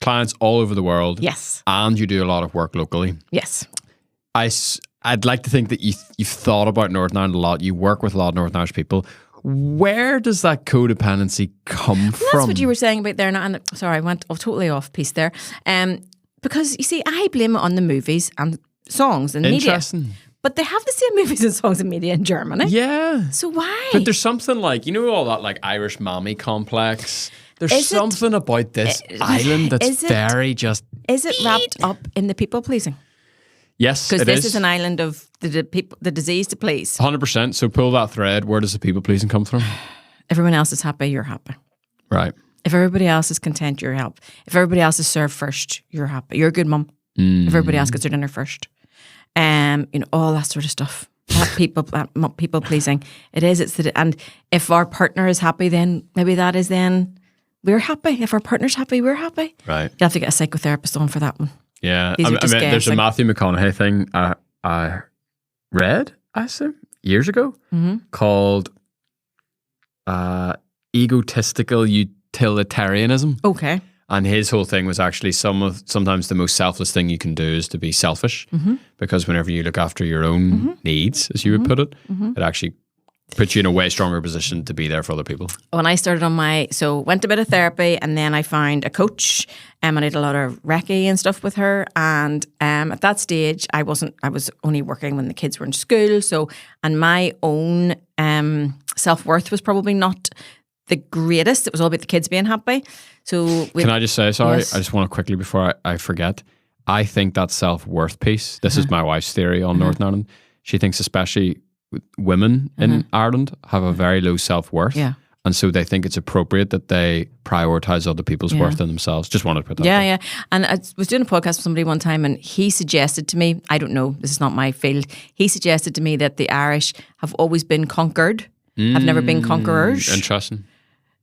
clients all over the world. Yes. And you do a lot of work locally. Yes. I'd like to think that you've thought about Northern Ireland a lot. You work with a lot of Northern Irish people. Where does that codependency come from? That's what you were saying about there. And sorry, I went totally off piece there. Because you see, I blame it on the movies and songs and media. But they have the same movies and songs and media in Germany. Yeah. So why? But there's something like, all that like Irish mommy complex. There's something about this island that's very just... Is it wrapped up in the people pleasing? Yes, because this is an island of the disease to please. 100%. So pull that thread. Where does the people pleasing come from? Everyone else is happy, you're happy. Right. If everybody else is content, you're happy. If everybody else is served first, you're happy. You're a good mum. If everybody else gets their dinner first, all that sort of stuff. That people pleasing. It is. And if our partner is happy, then maybe that is then we're happy. If our partner's happy, we're happy. Right. You have to get a psychotherapist on for that one. Yeah, there's a Matthew McConaughey thing I read, I assume, years ago, called egotistical utilitarianism. Okay. And his whole thing was actually sometimes the most selfless thing you can do is to be selfish, because whenever you look after your own needs, as you would put it, it actually puts you in a way stronger position to be there for other people. When I started went to a bit of therapy, and then I found a coach, and I did a lot of Reiki and stuff with her. And at that stage, I was only working when the kids were in school. So, and my own self-worth was probably not the greatest. It was all about the kids being happy. So can I just say, sorry, yes. I just want to quickly, before I forget, I think that self-worth piece, this is my wife's theory on Northern Ireland. She thinks especially women in Ireland have a very low self-worth. Yeah. And so they think it's appropriate that they prioritise other people's worth than themselves. Just wanted to put that there. Yeah. And I was doing a podcast with somebody one time, and he suggested to me, I don't know, this is not my field, he suggested to me that the Irish have always been conquered, have never been conquerors. Interesting.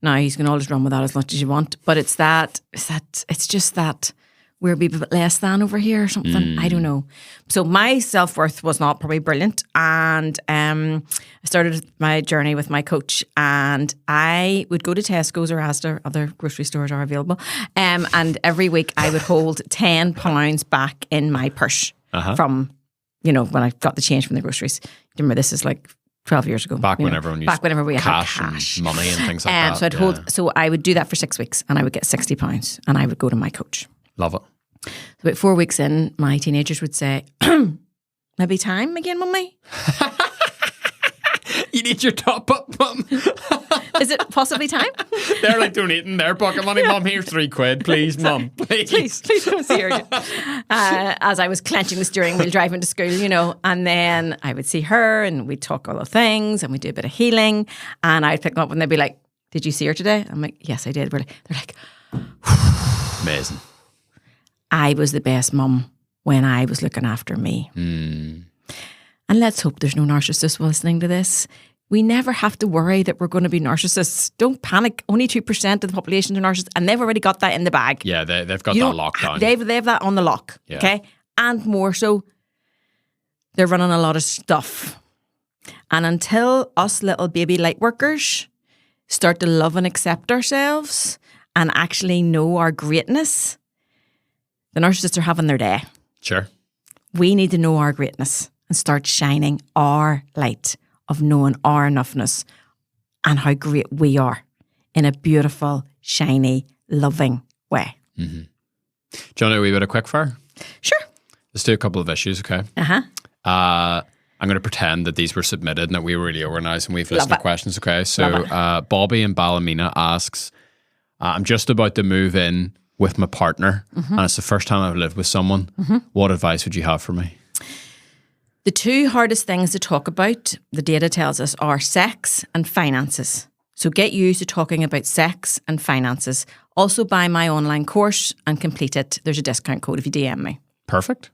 Now, you can always run with that as much as you want, but it's just that we're a bit less than over here or something. I don't know. So my self-worth was not probably brilliant. And I started my journey with my coach, and I would go to Tesco's or Asda, other grocery stores are available. And every week I would hold £10 back in my purse from, when I got the change from the groceries. Remember, this is like 12 years ago. Back when everyone used we cash had cash and money and things like that. So I would do that for 6 weeks, and I would get £60, and I would go to my coach. Love it. So about 4 weeks in, my teenagers would say, maybe time again, Mummy? You need your top up, Mum. Is it possibly time? They're like donating their pocket money. Mum, here's £3, please, Mum. Please come see her again. As I was clenching the steering wheel driving to school, and then I would see her, and we'd talk all the things, and we'd do a bit of healing, and I'd pick them up, and they'd be like, did you see her today? I'm like, yes, I did. They're like, amazing. I was the best mum when I was looking after me. And let's hope there's no narcissists listening to this. We never have to worry that we're going to be narcissists. Don't panic. Only 2% of the population are narcissists, and they've already got that in the bag. Yeah, they've got that locked down. They have that on the lock, okay? And more so, they're running a lot of stuff. And until us little baby light workers start to love and accept ourselves and actually know our greatness, the narcissists are having their day. Sure. We need to know our greatness and start shining our light of knowing our enoughness and how great we are in a beautiful, shiny, loving way. Do you want to do a wee bit of quick fire? Sure. Let's do a couple of issues, okay? I'm going to pretend that these were submitted and that we were really organised and we've listened to questions, okay? So Bobby in Ballymena asks, I'm just about to move in with my partner, and it's the first time I've lived with someone. What advice would you have for me? The two hardest things to talk about, the data tells us, are sex and finances. So get used to talking about sex and finances. Also buy my online course and complete it. There's a discount code if you DM me. Perfect.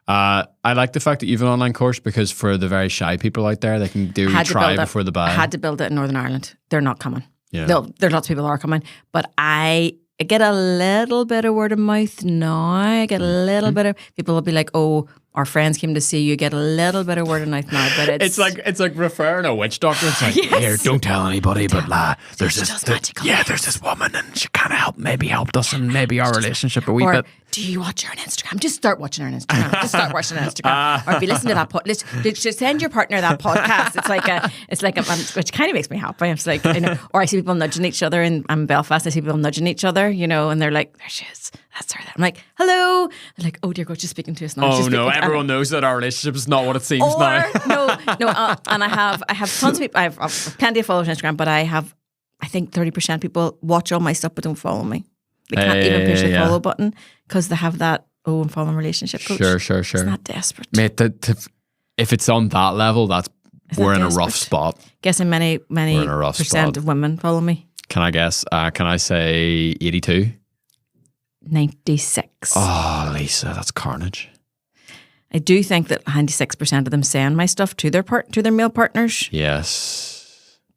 I like the fact that you have an online course because for the very shy people out there, they can try before they buy. I had to build it in Northern Ireland. They're not coming. Yeah. There's lots of people that are coming, but I get a little bit of word of mouth now. I get a little bit of people will be like, "Oh, our friends came to see you." Get a little bit of word of mouth now, but it's like referring a witch doctor. It's like, here, don't tell anybody, but there's this woman, and she kind of maybe helped us, and maybe our relationship a wee bit. Do you watch her on Instagram? Just start watching her on Instagram. Just start watching her on Instagram. Or if you listen to that podcast, send your partner that podcast. It's like a which kind of makes me happy. It's like, or I see people nudging each other in Belfast. I see people nudging each other, and they're like, there she is. That's her. I'm like, hello. They're like, oh dear God, she's speaking to us now. Oh no, everyone knows that our relationship is not what it seems now. No. And I have tons of people. I have plenty of followers on Instagram, but I think 30% people watch all my stuff but don't follow me. They can't even push the follow button because they have that I'm following relationship coach. Sure. It's not desperate, mate. If it's on that level, we're in a rough spot. Guessing many percent of women follow me. Can I guess? Can I say 82? 96. Oh, Lisa, that's carnage. I do think that 96% of them send my stuff to their male partners. Yes.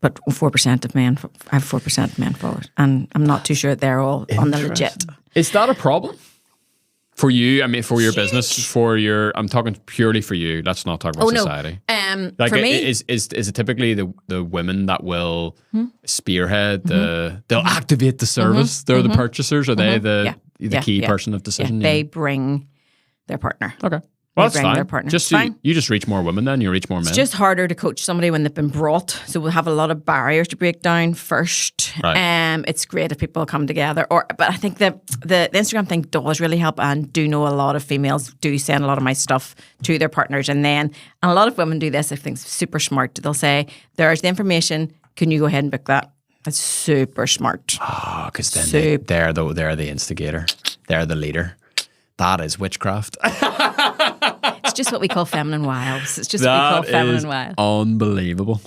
But 4% of men, I have 4% of men followers, and I'm not too sure they're all on the legit. Is that a problem for you? I mean, for your business, I'm talking purely for you. Let's not talk about society. For me, is it typically the women that will spearhead they'll activate the service? They're the purchasers. Are they the key person of decision? They bring their partner. Okay. Well, that's fine. Their partner. You just reach more women then, you reach more men. It's just harder to coach somebody when they've been brought. So we'll have a lot of barriers to break down first. Right. It's great if people come together. But I think the Instagram thing does really help, and do know a lot of females do send a lot of my stuff to their partners. And a lot of women do this, I think it's super smart. They'll say, there's the information, can you go ahead and book that? That's super smart. Oh, because then they're the instigator. They're the leader. That is witchcraft. It's just what we call feminine wiles. It's just what we call feminine wiles. Unbelievable.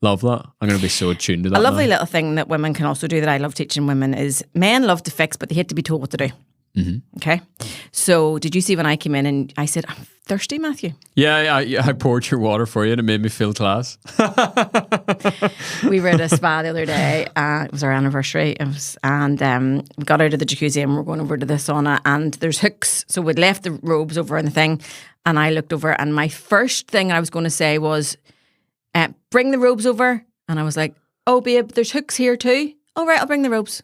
Love that. I'm going to be so attuned to that. A lovely little thing that women can also do that I love teaching women is men love to fix, but they hate to be told what to do. Mm-hmm. Okay. So did you see when I came in and I said, I'm thirsty, Matthew? Yeah, I poured your water for you and it made me feel class. We were at a spa the other day. It was our anniversary. We got out of the jacuzzi and we're going over to the sauna, and there's hooks. So we'd left the robes over in the thing, and I looked over, and my first thing I was going to say was, bring the robes over. And I was like, oh babe, there's hooks here too. All right, I'll bring the robes.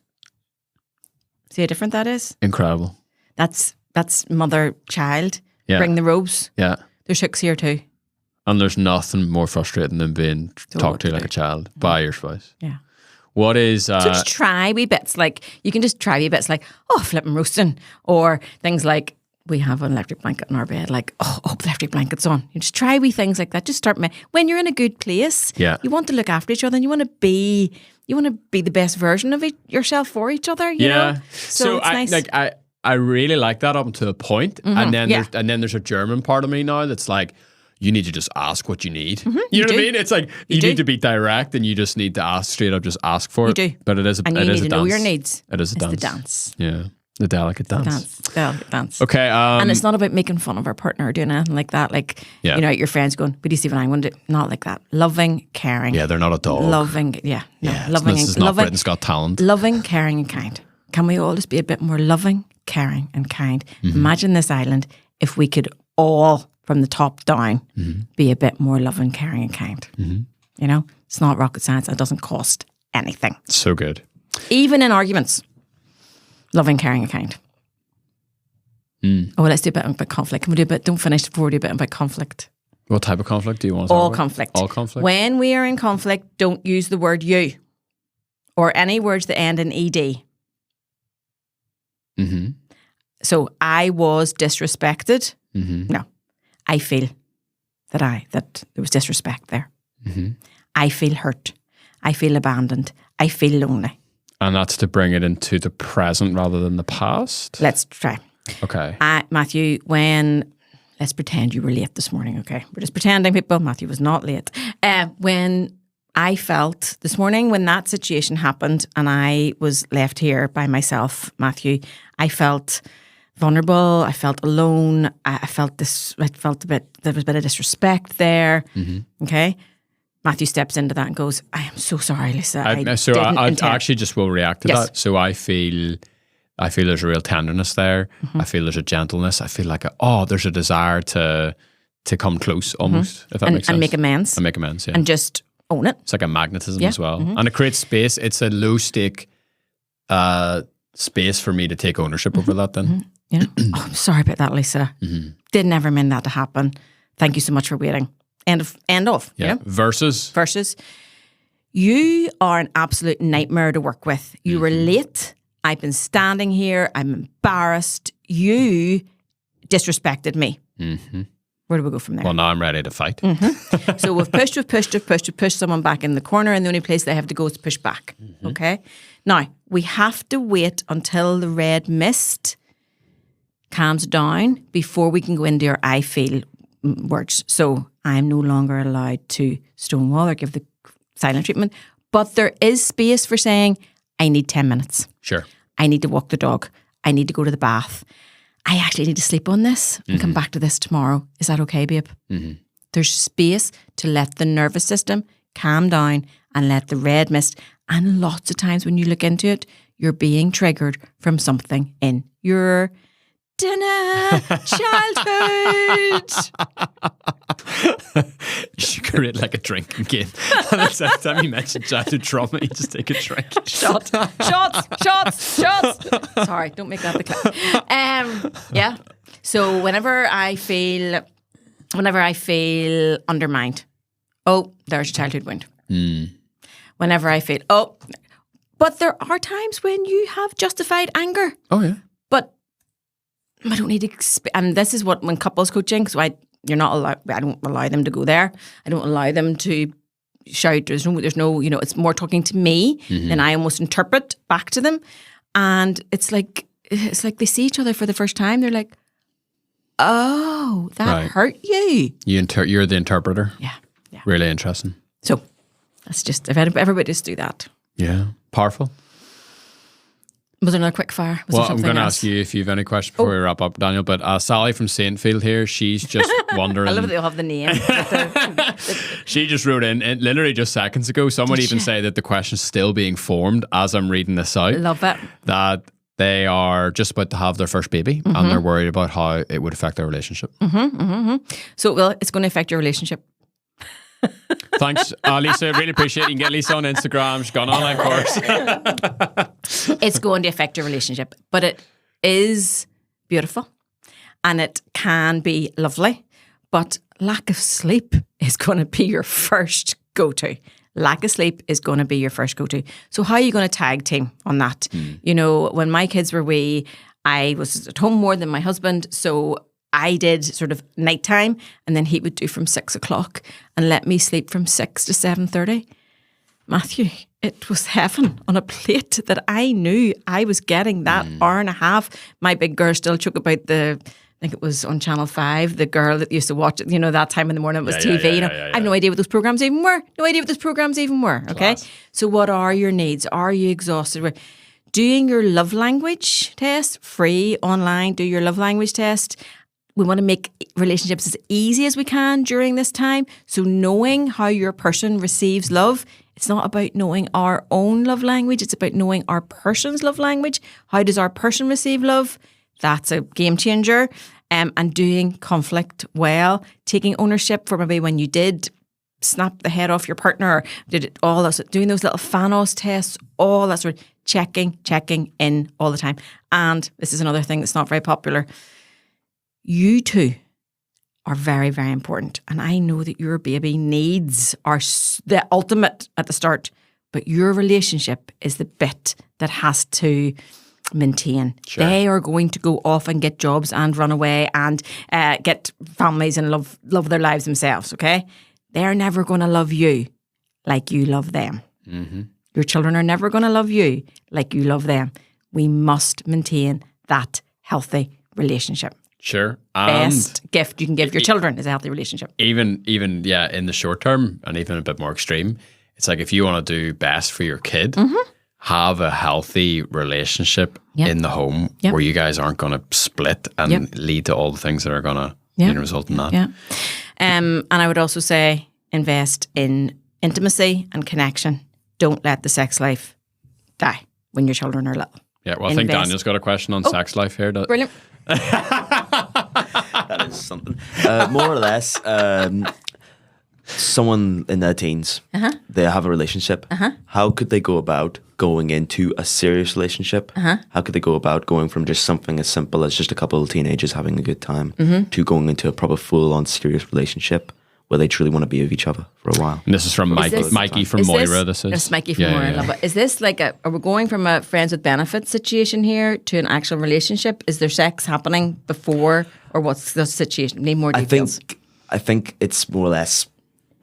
See how different that is? Incredible. That's mother-child. Yeah. Bring the robes. Yeah. There's hooks here too. And there's nothing more frustrating than being talked to like a child by your spouse. Yeah. What is... So just try wee bits. Like, you can just try wee bits like, flipping roasting. Or things like, we have an electric blanket in our bed. Like, the electric blanket's on. You just try wee things like that. Just start... When you're in a good place, you want to look after each other, and you want to be the best version of yourself for each other, you know? So it's nice. I really like that up to a point. Mm-hmm. And then there's a German part of me now that's like, you need to just ask what you need. Mm-hmm. You know what I mean? It's like you need to be direct, and you just need to ask straight up, just ask for it. You do. But it is a and it you is need a to dance. know your needs. It is a dance. It's the dance. Yeah. The delicate dance. Delicate dance. Okay. And it's not about making fun of our partner or doing anything like that. Like, your friends going, but do you see what I'm going to do? Not like that. Loving, caring. Yeah, they're not a dog. Loving, loving. This is not Britain's Got Talent. Loving, caring and kind. Can we all just be a bit more loving, caring and kind? Mm-hmm. Imagine this island if we could all, from the top down, be a bit more loving, caring and kind. Mm-hmm. You know, it's not rocket science. It doesn't cost anything. So good. Even in arguments. Loving, caring and kind. Let's do a bit about conflict. Can we do a bit? Don't finish before we do a bit about conflict. What type of conflict do you want to talk about? All conflict. When we are in conflict, don't use the word you or any words that end in ed. Mm-hmm. So I was disrespected. Mm-hmm. No, I feel that there was disrespect there. Mm-hmm. I feel hurt. I feel abandoned. I feel lonely. And that's to bring it into the present rather than the past? Let's try. Okay. Matthew, let's pretend you were late this morning, okay? We're just pretending, people. Matthew was not late. When I felt this morning, when that situation happened and I was left here by myself, Matthew, I felt vulnerable. I felt alone. I felt there was a bit of disrespect there. Okay. Matthew steps into that and goes, I am so sorry, Lisa. I actually just will react to that. So I feel there's a real tenderness there. I feel there's a gentleness. I feel like there's a desire to come close almost, if that makes sense. And make amends. Yeah. And just own it. It's like a magnetism as well. And it creates space. It's a low stake space for me to take ownership over that then. You know? I'm sorry about that, Lisa. Did never mean that to happen. Thank you so much for waiting. End of. Yeah. You know? Versus. You are an absolute nightmare to work with. You were late. I've been standing here. I'm embarrassed. You disrespected me. Where do we go from there? Well, now I'm ready to fight. So we've pushed someone back in the corner, and the only place they have to go is to push back. Okay? Now, we have to wait until the red mist calms down before we can go into our I feel words. So I'm no longer allowed to stonewall or give the silent treatment. But there is space for saying, I need 10 minutes. Sure. I need to walk the dog. I need to go to the bath. I actually need to sleep on this and come back to this tomorrow. Is that okay, babe? There's space to let the nervous system calm down and let the red mist. And lots of times when you look into it, you're being triggered from something in your dinner childhood. You should create like a drinking game. And every time you mention childhood trauma, you just take a drink. Shots. Sorry, don't make that the clip. Yeah. So whenever I feel undermined, there's a childhood wound. Whenever I feel, but there are times when you have justified anger. Oh yeah. But I don't need to, and this is what when couples coaching, so you're not allowed, I don't allow them to go there. I don't allow them to shout. There's no, it's more talking to me and I almost interpret back to them. And it's like they see each other for the first time. They're like, oh, that hurt you. You're the interpreter. Yeah. Really interesting. So that's just, if everybody just do that. Yeah. Powerful. Was there another quick fire? I'm going to ask you if you have any questions before we wrap up, Daniel. But Sally from Saintfield here, she's just wondering. I love that they all have the name. She just wrote in literally just seconds ago. Someone even say that the question's still being formed as I'm reading this out. Love it. That they are just about to have their first baby and they're worried about how it would affect their relationship. So, it's going to affect your relationship. Thanks, Lisa. Really appreciate it. You can get Lisa on Instagram. She's got an online course. It's going to affect your relationship, but it is beautiful and it can be lovely. But lack of sleep is going to be your first go-to. Lack of sleep is going to be your first go-to. So how are you going to tag team on that? When my kids were wee, I was at home more than my husband, so I did sort of nighttime, and then he would do from 6 o'clock and let me sleep from 6 to 7:30. Matthew, it was heaven on a plate that I knew I was getting that hour and a half. My big girl still took about I think it was on Channel 5, the girl that used to watch it, that time in the morning it was TV. I have no idea what those programs even were. Okay? Class. So what are your needs? Are you exhausted? Doing your love language test, free online, do your love language test. We want to make relationships as easy as we can during this time. So knowing how your person receives love, it's not about knowing our own love language. It's about knowing our person's love language. How does our person receive love? That's a game changer. And doing conflict well, taking ownership for maybe when you did snap the head off your partner, or did it all that, doing those little Fanos tests, all that sort of checking in all the time. And this is another thing that's not very popular. You two are very, very important. And I know that your baby needs are the ultimate at the start, but your relationship is the bit that has to maintain. Sure. They are going to go off and get jobs and run away and get families and love their lives themselves, okay? They're never going to love you like you love them. Your children are never going to love you like you love them. We must maintain that healthy relationship. Sure. Best gift you can give your children is a healthy relationship. Even in the short term and even a bit more extreme, it's like if you want to do best for your kid, have a healthy relationship in the home where you guys aren't going to split and lead to all the things that are going to result in that. Yeah. And I would also say invest in intimacy and connection. Don't let the sex life die when your children are little. Yeah, well, I think Daniel's got a question on sex life here. Brilliant. That is something. More or less, someone in their teens, they have a relationship. How could they go about going into a serious relationship? How could they go about going from just something as simple as just a couple of teenagers having a good time to going into a proper full-on serious relationship where they truly want to be with each other for a while? And this is from Mikey from Moira. This is it's Mikey from Moira. I love it. Is this like are we going from a friends with benefits situation here to an actual relationship? Is there sex happening before, or what's the situation? Need more details. I think it's more or less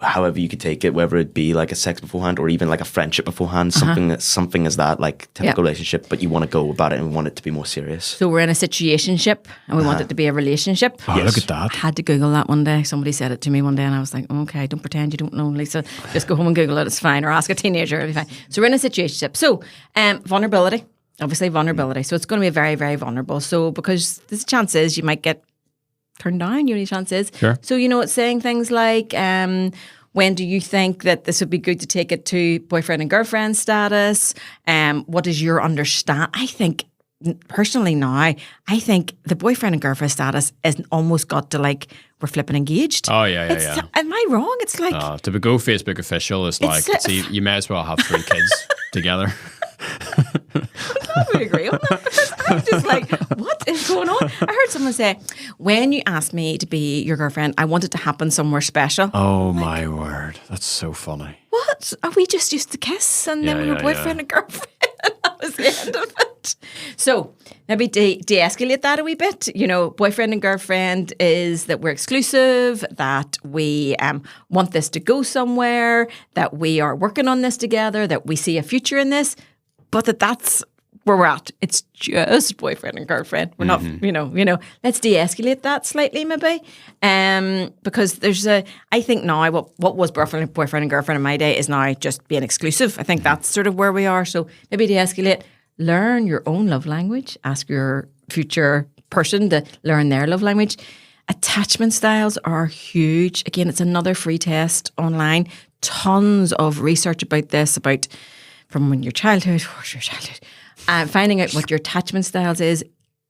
however you could take it, whether it be like a sex beforehand or even like a friendship beforehand, something as that, like typical relationship, but you want to go about it and want it to be more serious. So we're in a situationship and we want it to be a relationship. Oh, yes. Look at that. I had to Google that one day. Somebody said it to me one day and I was like, okay, don't pretend you don't know, Lisa. Just go home and Google it, it's fine. Or ask a teenager, it'll be fine. So we're in a situationship. So vulnerability, obviously vulnerability. So it's going to be very, very vulnerable. So because there's chances you might get turned down, your only chance is. Sure. So, it's saying things like, when do you think that this would be good to take it to boyfriend and girlfriend status? What is your understand? I think, personally now, I think the boyfriend and girlfriend status is almost got to like, we're flipping engaged. Oh, yeah. Am I wrong? It's like... to go Facebook official is like, you may as well have 3 kids together. I would agree on that because I'm just like, what is going on? I heard someone say, when you asked me to be your girlfriend, I want it to happen somewhere special. Oh, my word. That's so funny. What? Are we just used to kiss and then we were boyfriend and girlfriend? That was the end of it. So maybe de-escalate that a wee bit. Boyfriend and girlfriend is that we're exclusive, that we want this to go somewhere, that we are working on this together, that we see a future in this, but that's where we're at. It's just boyfriend and girlfriend. We're not, let's de-escalate that slightly maybe. Because I think now what was boyfriend and girlfriend in my day is now just being exclusive. I think that's sort of where we are. So maybe de-escalate, learn your own love language, ask your future person to learn their love language. Attachment styles are huge. Again, it's another free test online. Tons of research about this, from your childhood, finding out what your attachment styles is,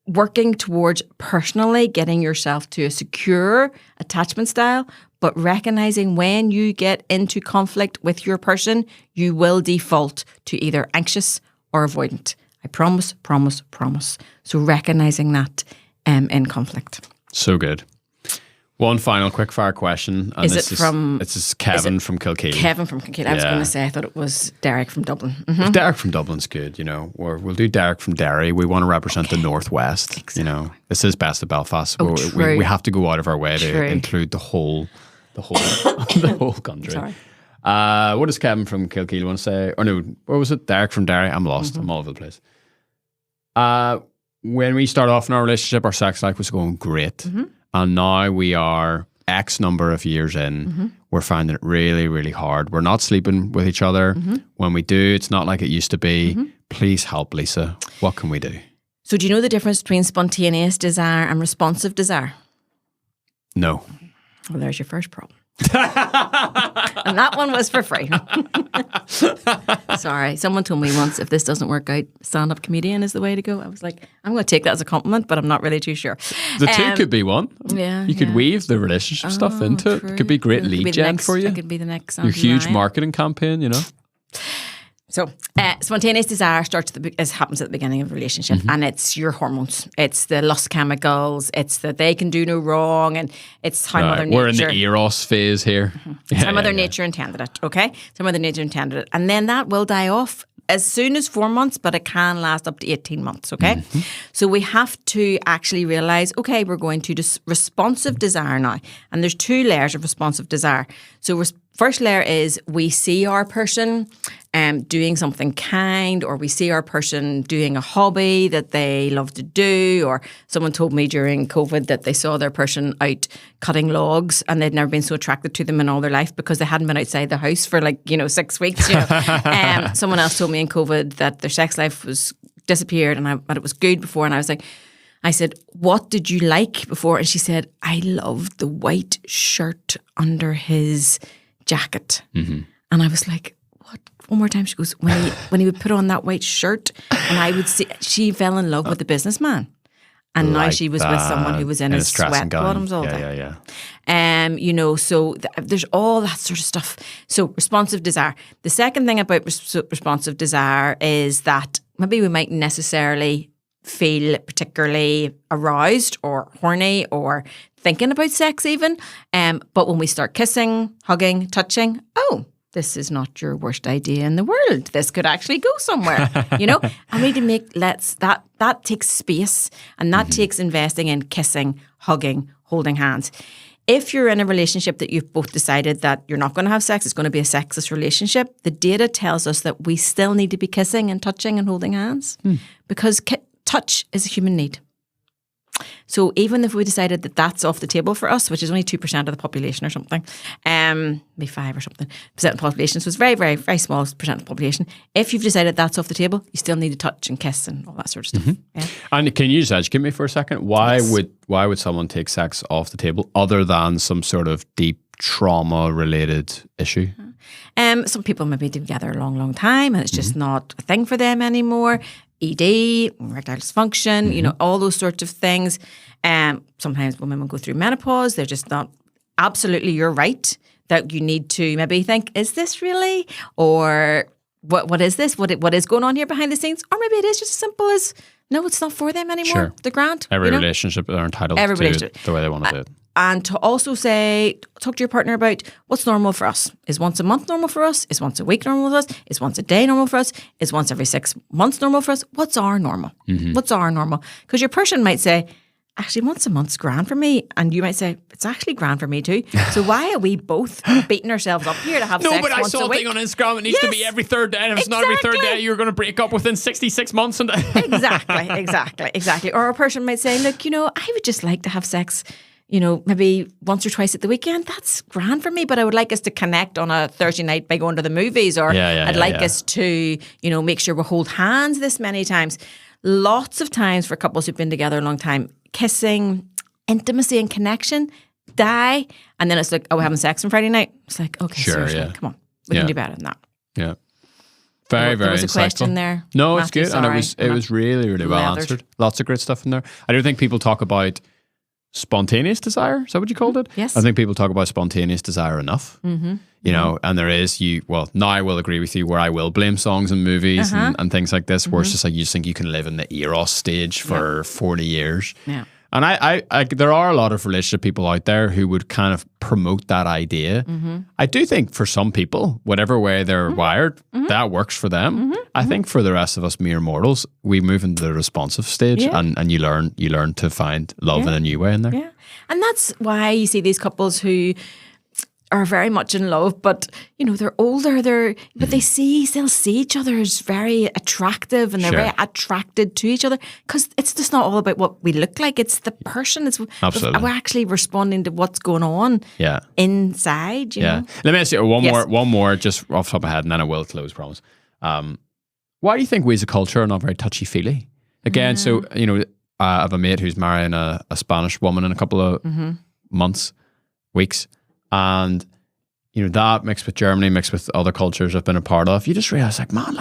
working towards personally getting yourself to a secure attachment style, but recognizing when you get into conflict with your person, you will default to either anxious or avoidant. I promise. So recognizing that in conflict. So good. One final quick fire question. And This is Kevin from Kilkeel. Kevin from Kilkeel. I was going to say, I thought it was Derek from Dublin. Mm-hmm. Derek from Dublin's good, we'll do Derek from Derry. We want to represent the Northwest, Exactly. This is best of Belfast. Oh, true. We have to go out of our way to include the whole the whole country. Sorry. What does Kevin from Kilkeel want to say? Or no, what was it? Derek from Derry? I'm lost. I'm all over the place. When we started off in our relationship, our sex life was going great. Mm-hmm. And now we are X number of years in. Mm-hmm. We're finding it really, really hard. We're not sleeping with each other. Mm-hmm. When we do, it's not like it used to be. Mm-hmm. Please help, Lisa. What can we do? So do you know the difference between spontaneous desire and responsive desire? No. Well, there's your first problem. And that one was for free. Sorry. Someone told me once, if this doesn't work out, stand-up comedian is the way to go. I was like, I'm going to take that as a compliment, but I'm not really too sure. The two could be one. Yeah. You could weave the relationship stuff into it. It could be great lead gen for you. It could be the next your huge marketing campaign, So, spontaneous desire happens at the beginning of a relationship, and it's your hormones. It's the lust chemicals. It's that they can do no wrong, and it's how Mother Nature. We're in the Eros phase here. It's how Mother Nature intended it. Okay, so Mother Nature intended it, and then that will die off as soon as 4 months, but it can last up to 18 months. Okay, so we have to actually realize, okay, we're going to responsive desire now, and there's 2 layers of responsive desire. So first layer is we see our person, doing something kind, or we see our person doing a hobby that they love to do, or someone told me during COVID that they saw their person out cutting logs and they'd never been so attracted to them in all their life because they hadn't been outside the house for 6 weeks. Someone else told me in COVID that their sex life was disappeared but it was good before, and I said, what did you like before? And she said, I loved the white shirt under his jacket. And I was like, what? One more time. She goes, when he would put on that white shirt, and I would see, she fell in love with the businessman. And now she was with someone who was in his sweat bottoms all day. So there's all that sort of stuff. So responsive desire. The second thing about responsive desire is that maybe we might necessarily feel particularly aroused or horny or thinking about sex even. But when we start kissing, hugging, touching, this is not your worst idea in the world. This could actually go somewhere, And we need to that takes space, and that takes investing in kissing, hugging, holding hands. If you're in a relationship that you've both decided that you're not going to have sex, it's going to be a sexless relationship, the data tells us that we still need to be kissing and touching and holding hands because touch is a human need. So even if we decided that that's off the table for us, which is only 2% of the population or something, maybe 5 or something percent of the population, so it's very, very, very small percent of the population. If you've decided that's off the table, you still need to touch and kiss and all that sort of stuff. Yeah. And can you just educate me for a second? Why would someone take sex off the table other than some sort of deep trauma-related issue? Some people maybe been together a long, long time and it's just not a thing for them anymore. ED, erectile dysfunction, all those sorts of things. Sometimes when women go through menopause, they're just not, absolutely, you're right, that you need to maybe think, is this really? Or what is this? What is going on here behind the scenes? Or maybe it is just as simple as, no, it's not for them anymore. Sure. They're grand. Every relationship, they're entitled to it the way they want to do it. And to also talk to your partner about what's normal for us. Is once a month normal for us? Is once a week normal for us? Is once a day normal for us? Is once every 6 months normal for us? What's our normal? What's our normal? Because your person might say, actually, once a month's grand for me. And you might say, it's actually grand for me too. So why are we both beating ourselves up here to have sex once a week? No, but I saw a thing on Instagram, it needs to be every third day. And if it's not every third day, you're going to break up within 66 months. Exactly. Or a person might say, look, I would just like to have sex maybe once or twice at the weekend. That's grand for me, but I would like us to connect on a Thursday night by going to the movies, or I'd like us to, make sure we hold hands this many times. Lots of times for couples who've been together a long time, kissing, intimacy and connection die. And then it's like, we're having sex on Friday night. It's like, okay, seriously, come on. We can do better than that. Yeah. Very, very insightful. Was a question there? No, Matthew, it's good. Sorry. And it was really, really well answered. Lots of great stuff in there. I don't think people talk about spontaneous desire. Is that what you called it? Yes. I think people talk about spontaneous desire enough. And there is, now I will agree with you where I will blame songs and movies and things like this, where it's just like you just think you can live in the Eros stage for 40 years. Yeah. And I there are a lot of relationship people out there who would kind of promote that idea. I do think for some people, whatever way they're wired, that works for them. I think for the rest of us mere mortals, we move into the responsive stage and you learn to find love in a new way in there. Yeah. And that's why you see these couples who are very much in love, but they're older, but they still see each other as very attractive, and they're very attracted to each other, because it's just not all about what we look like, it's the person. We're actually responding to what's going on inside, you know? Let me ask you one more just off the top of my head, and then I will close, promise. Why do you think we as a culture are not very touchy-feely? Again, so, I have a mate who's marrying a Spanish woman in a couple of weeks. And, that mixed with Germany, mixed with other cultures I've been a part of, you just realize,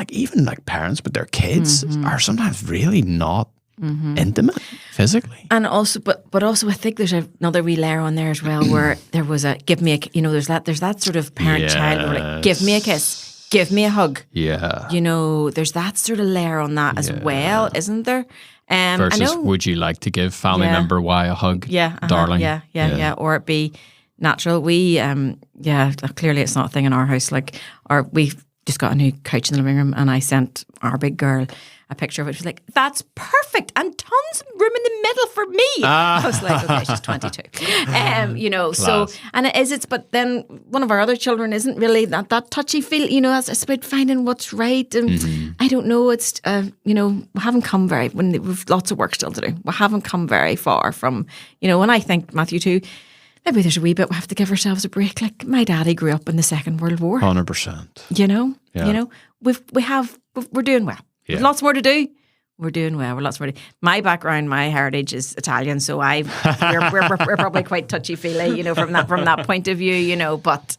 even parents with their kids are sometimes really not intimate physically. And also, but also I think there's another wee layer on there as well, where there was there's that sort of parent-child, give me a kiss, give me a hug. Yeah. There's that sort of layer on that as well, isn't there? Versus, would you like to give family member Y a hug, darling? Yeah. Or it be natural. We, clearly it's not a thing in our house. just got a new couch in the living room, and I sent our big girl a picture of it. She was like, "That's perfect, and tons of room in the middle for me." I was like, "Okay, she's 22." You know, so, and it's, but then one of our other children isn't really that touchy feel. You know, it's about finding what's right, and I don't know. It's you know, we haven't come we've lots of work still to do. We haven't come very far from, you know. When I think Matthew too, maybe there's a wee bit we have to give ourselves a break. Like my daddy grew up in the Second World War. 100%. You know, you know, we're doing well. Yeah. There's lots more to do. We're doing well. We're lots more to do. My background, my heritage is Italian, so we're probably quite touchy feely, you know, from that point of view, you know. But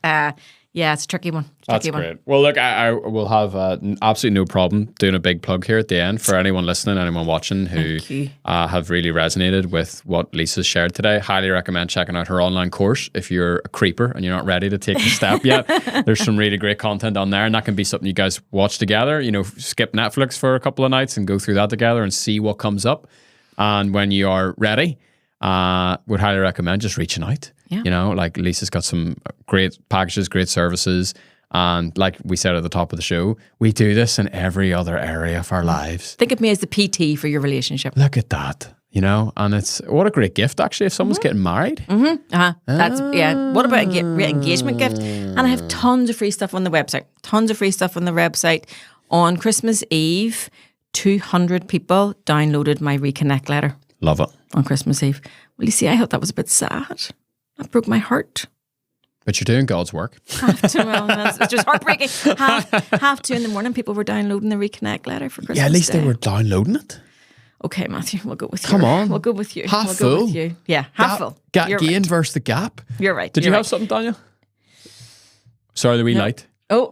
yeah, it's a tricky one. That's great. Well, look, I will have absolutely no problem doing a big plug here at the end for anyone listening, anyone watching who have really resonated with what Lisa's shared today. Highly recommend checking out her online course if you're a creeper and you're not ready to take the step yet. There's some really great content on there, and that can be something you guys watch together. You know, skip Netflix for a couple of nights and go through that together and see what comes up. And when you are ready, would highly recommend just reaching out. Yeah. You know, like Lisa's got some great packages, great services. And like we said at the top of the show, we do this in every other area of our lives. Think of me as the PT for your relationship. Look at that, you know, and it's what a great gift actually if someone's getting married. That's, yeah. What about a engagement gift? And I have tons of free stuff on the website. On Christmas Eve, 200 people downloaded my Reconnect letter. Love it. On Christmas Eve. Well, you see, I thought that was a bit sad. That broke my heart. But you're doing God's work. It's just heartbreaking. Half 2 in the morning, people were downloading the Reconnect letter for Christmas. Yeah, at least Day. they were downloading it. Okay, Matthew, we'll go with you. Come on. We'll go with you. Half full. Go with you. Yeah, half full. Gain versus the gap. You're right. Did you have something, Daniel? Sorry, the wee light. Oh.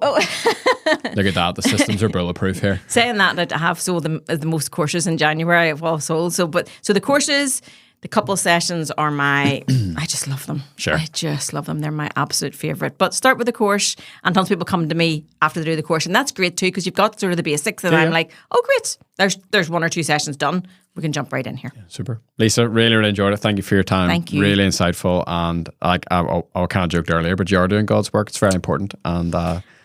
Look at that. The systems are bulletproof here. Saying that I have sold the most courses in January of all sold. So the courses, the couple sessions are I just love them. Sure. I just love them. They're my absolute favourite. But start with the course, and tons of people come to me after they do the course, and that's great too, because you've got sort of the basics, and I'm like, oh great, there's 1 or 2 sessions done. We can jump right in here. Yeah, super. Lisa, really, really enjoyed it. Thank you for your time. Thank you. Really insightful, and like I kind of joked earlier, but you are doing God's work. It's very important, and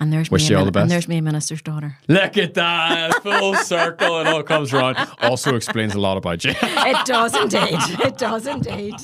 there's wish you all the best. And there's me, a minister's daughter. Look at that, full circle, it all comes around. Also explains a lot about you. It does indeed. It does indeed.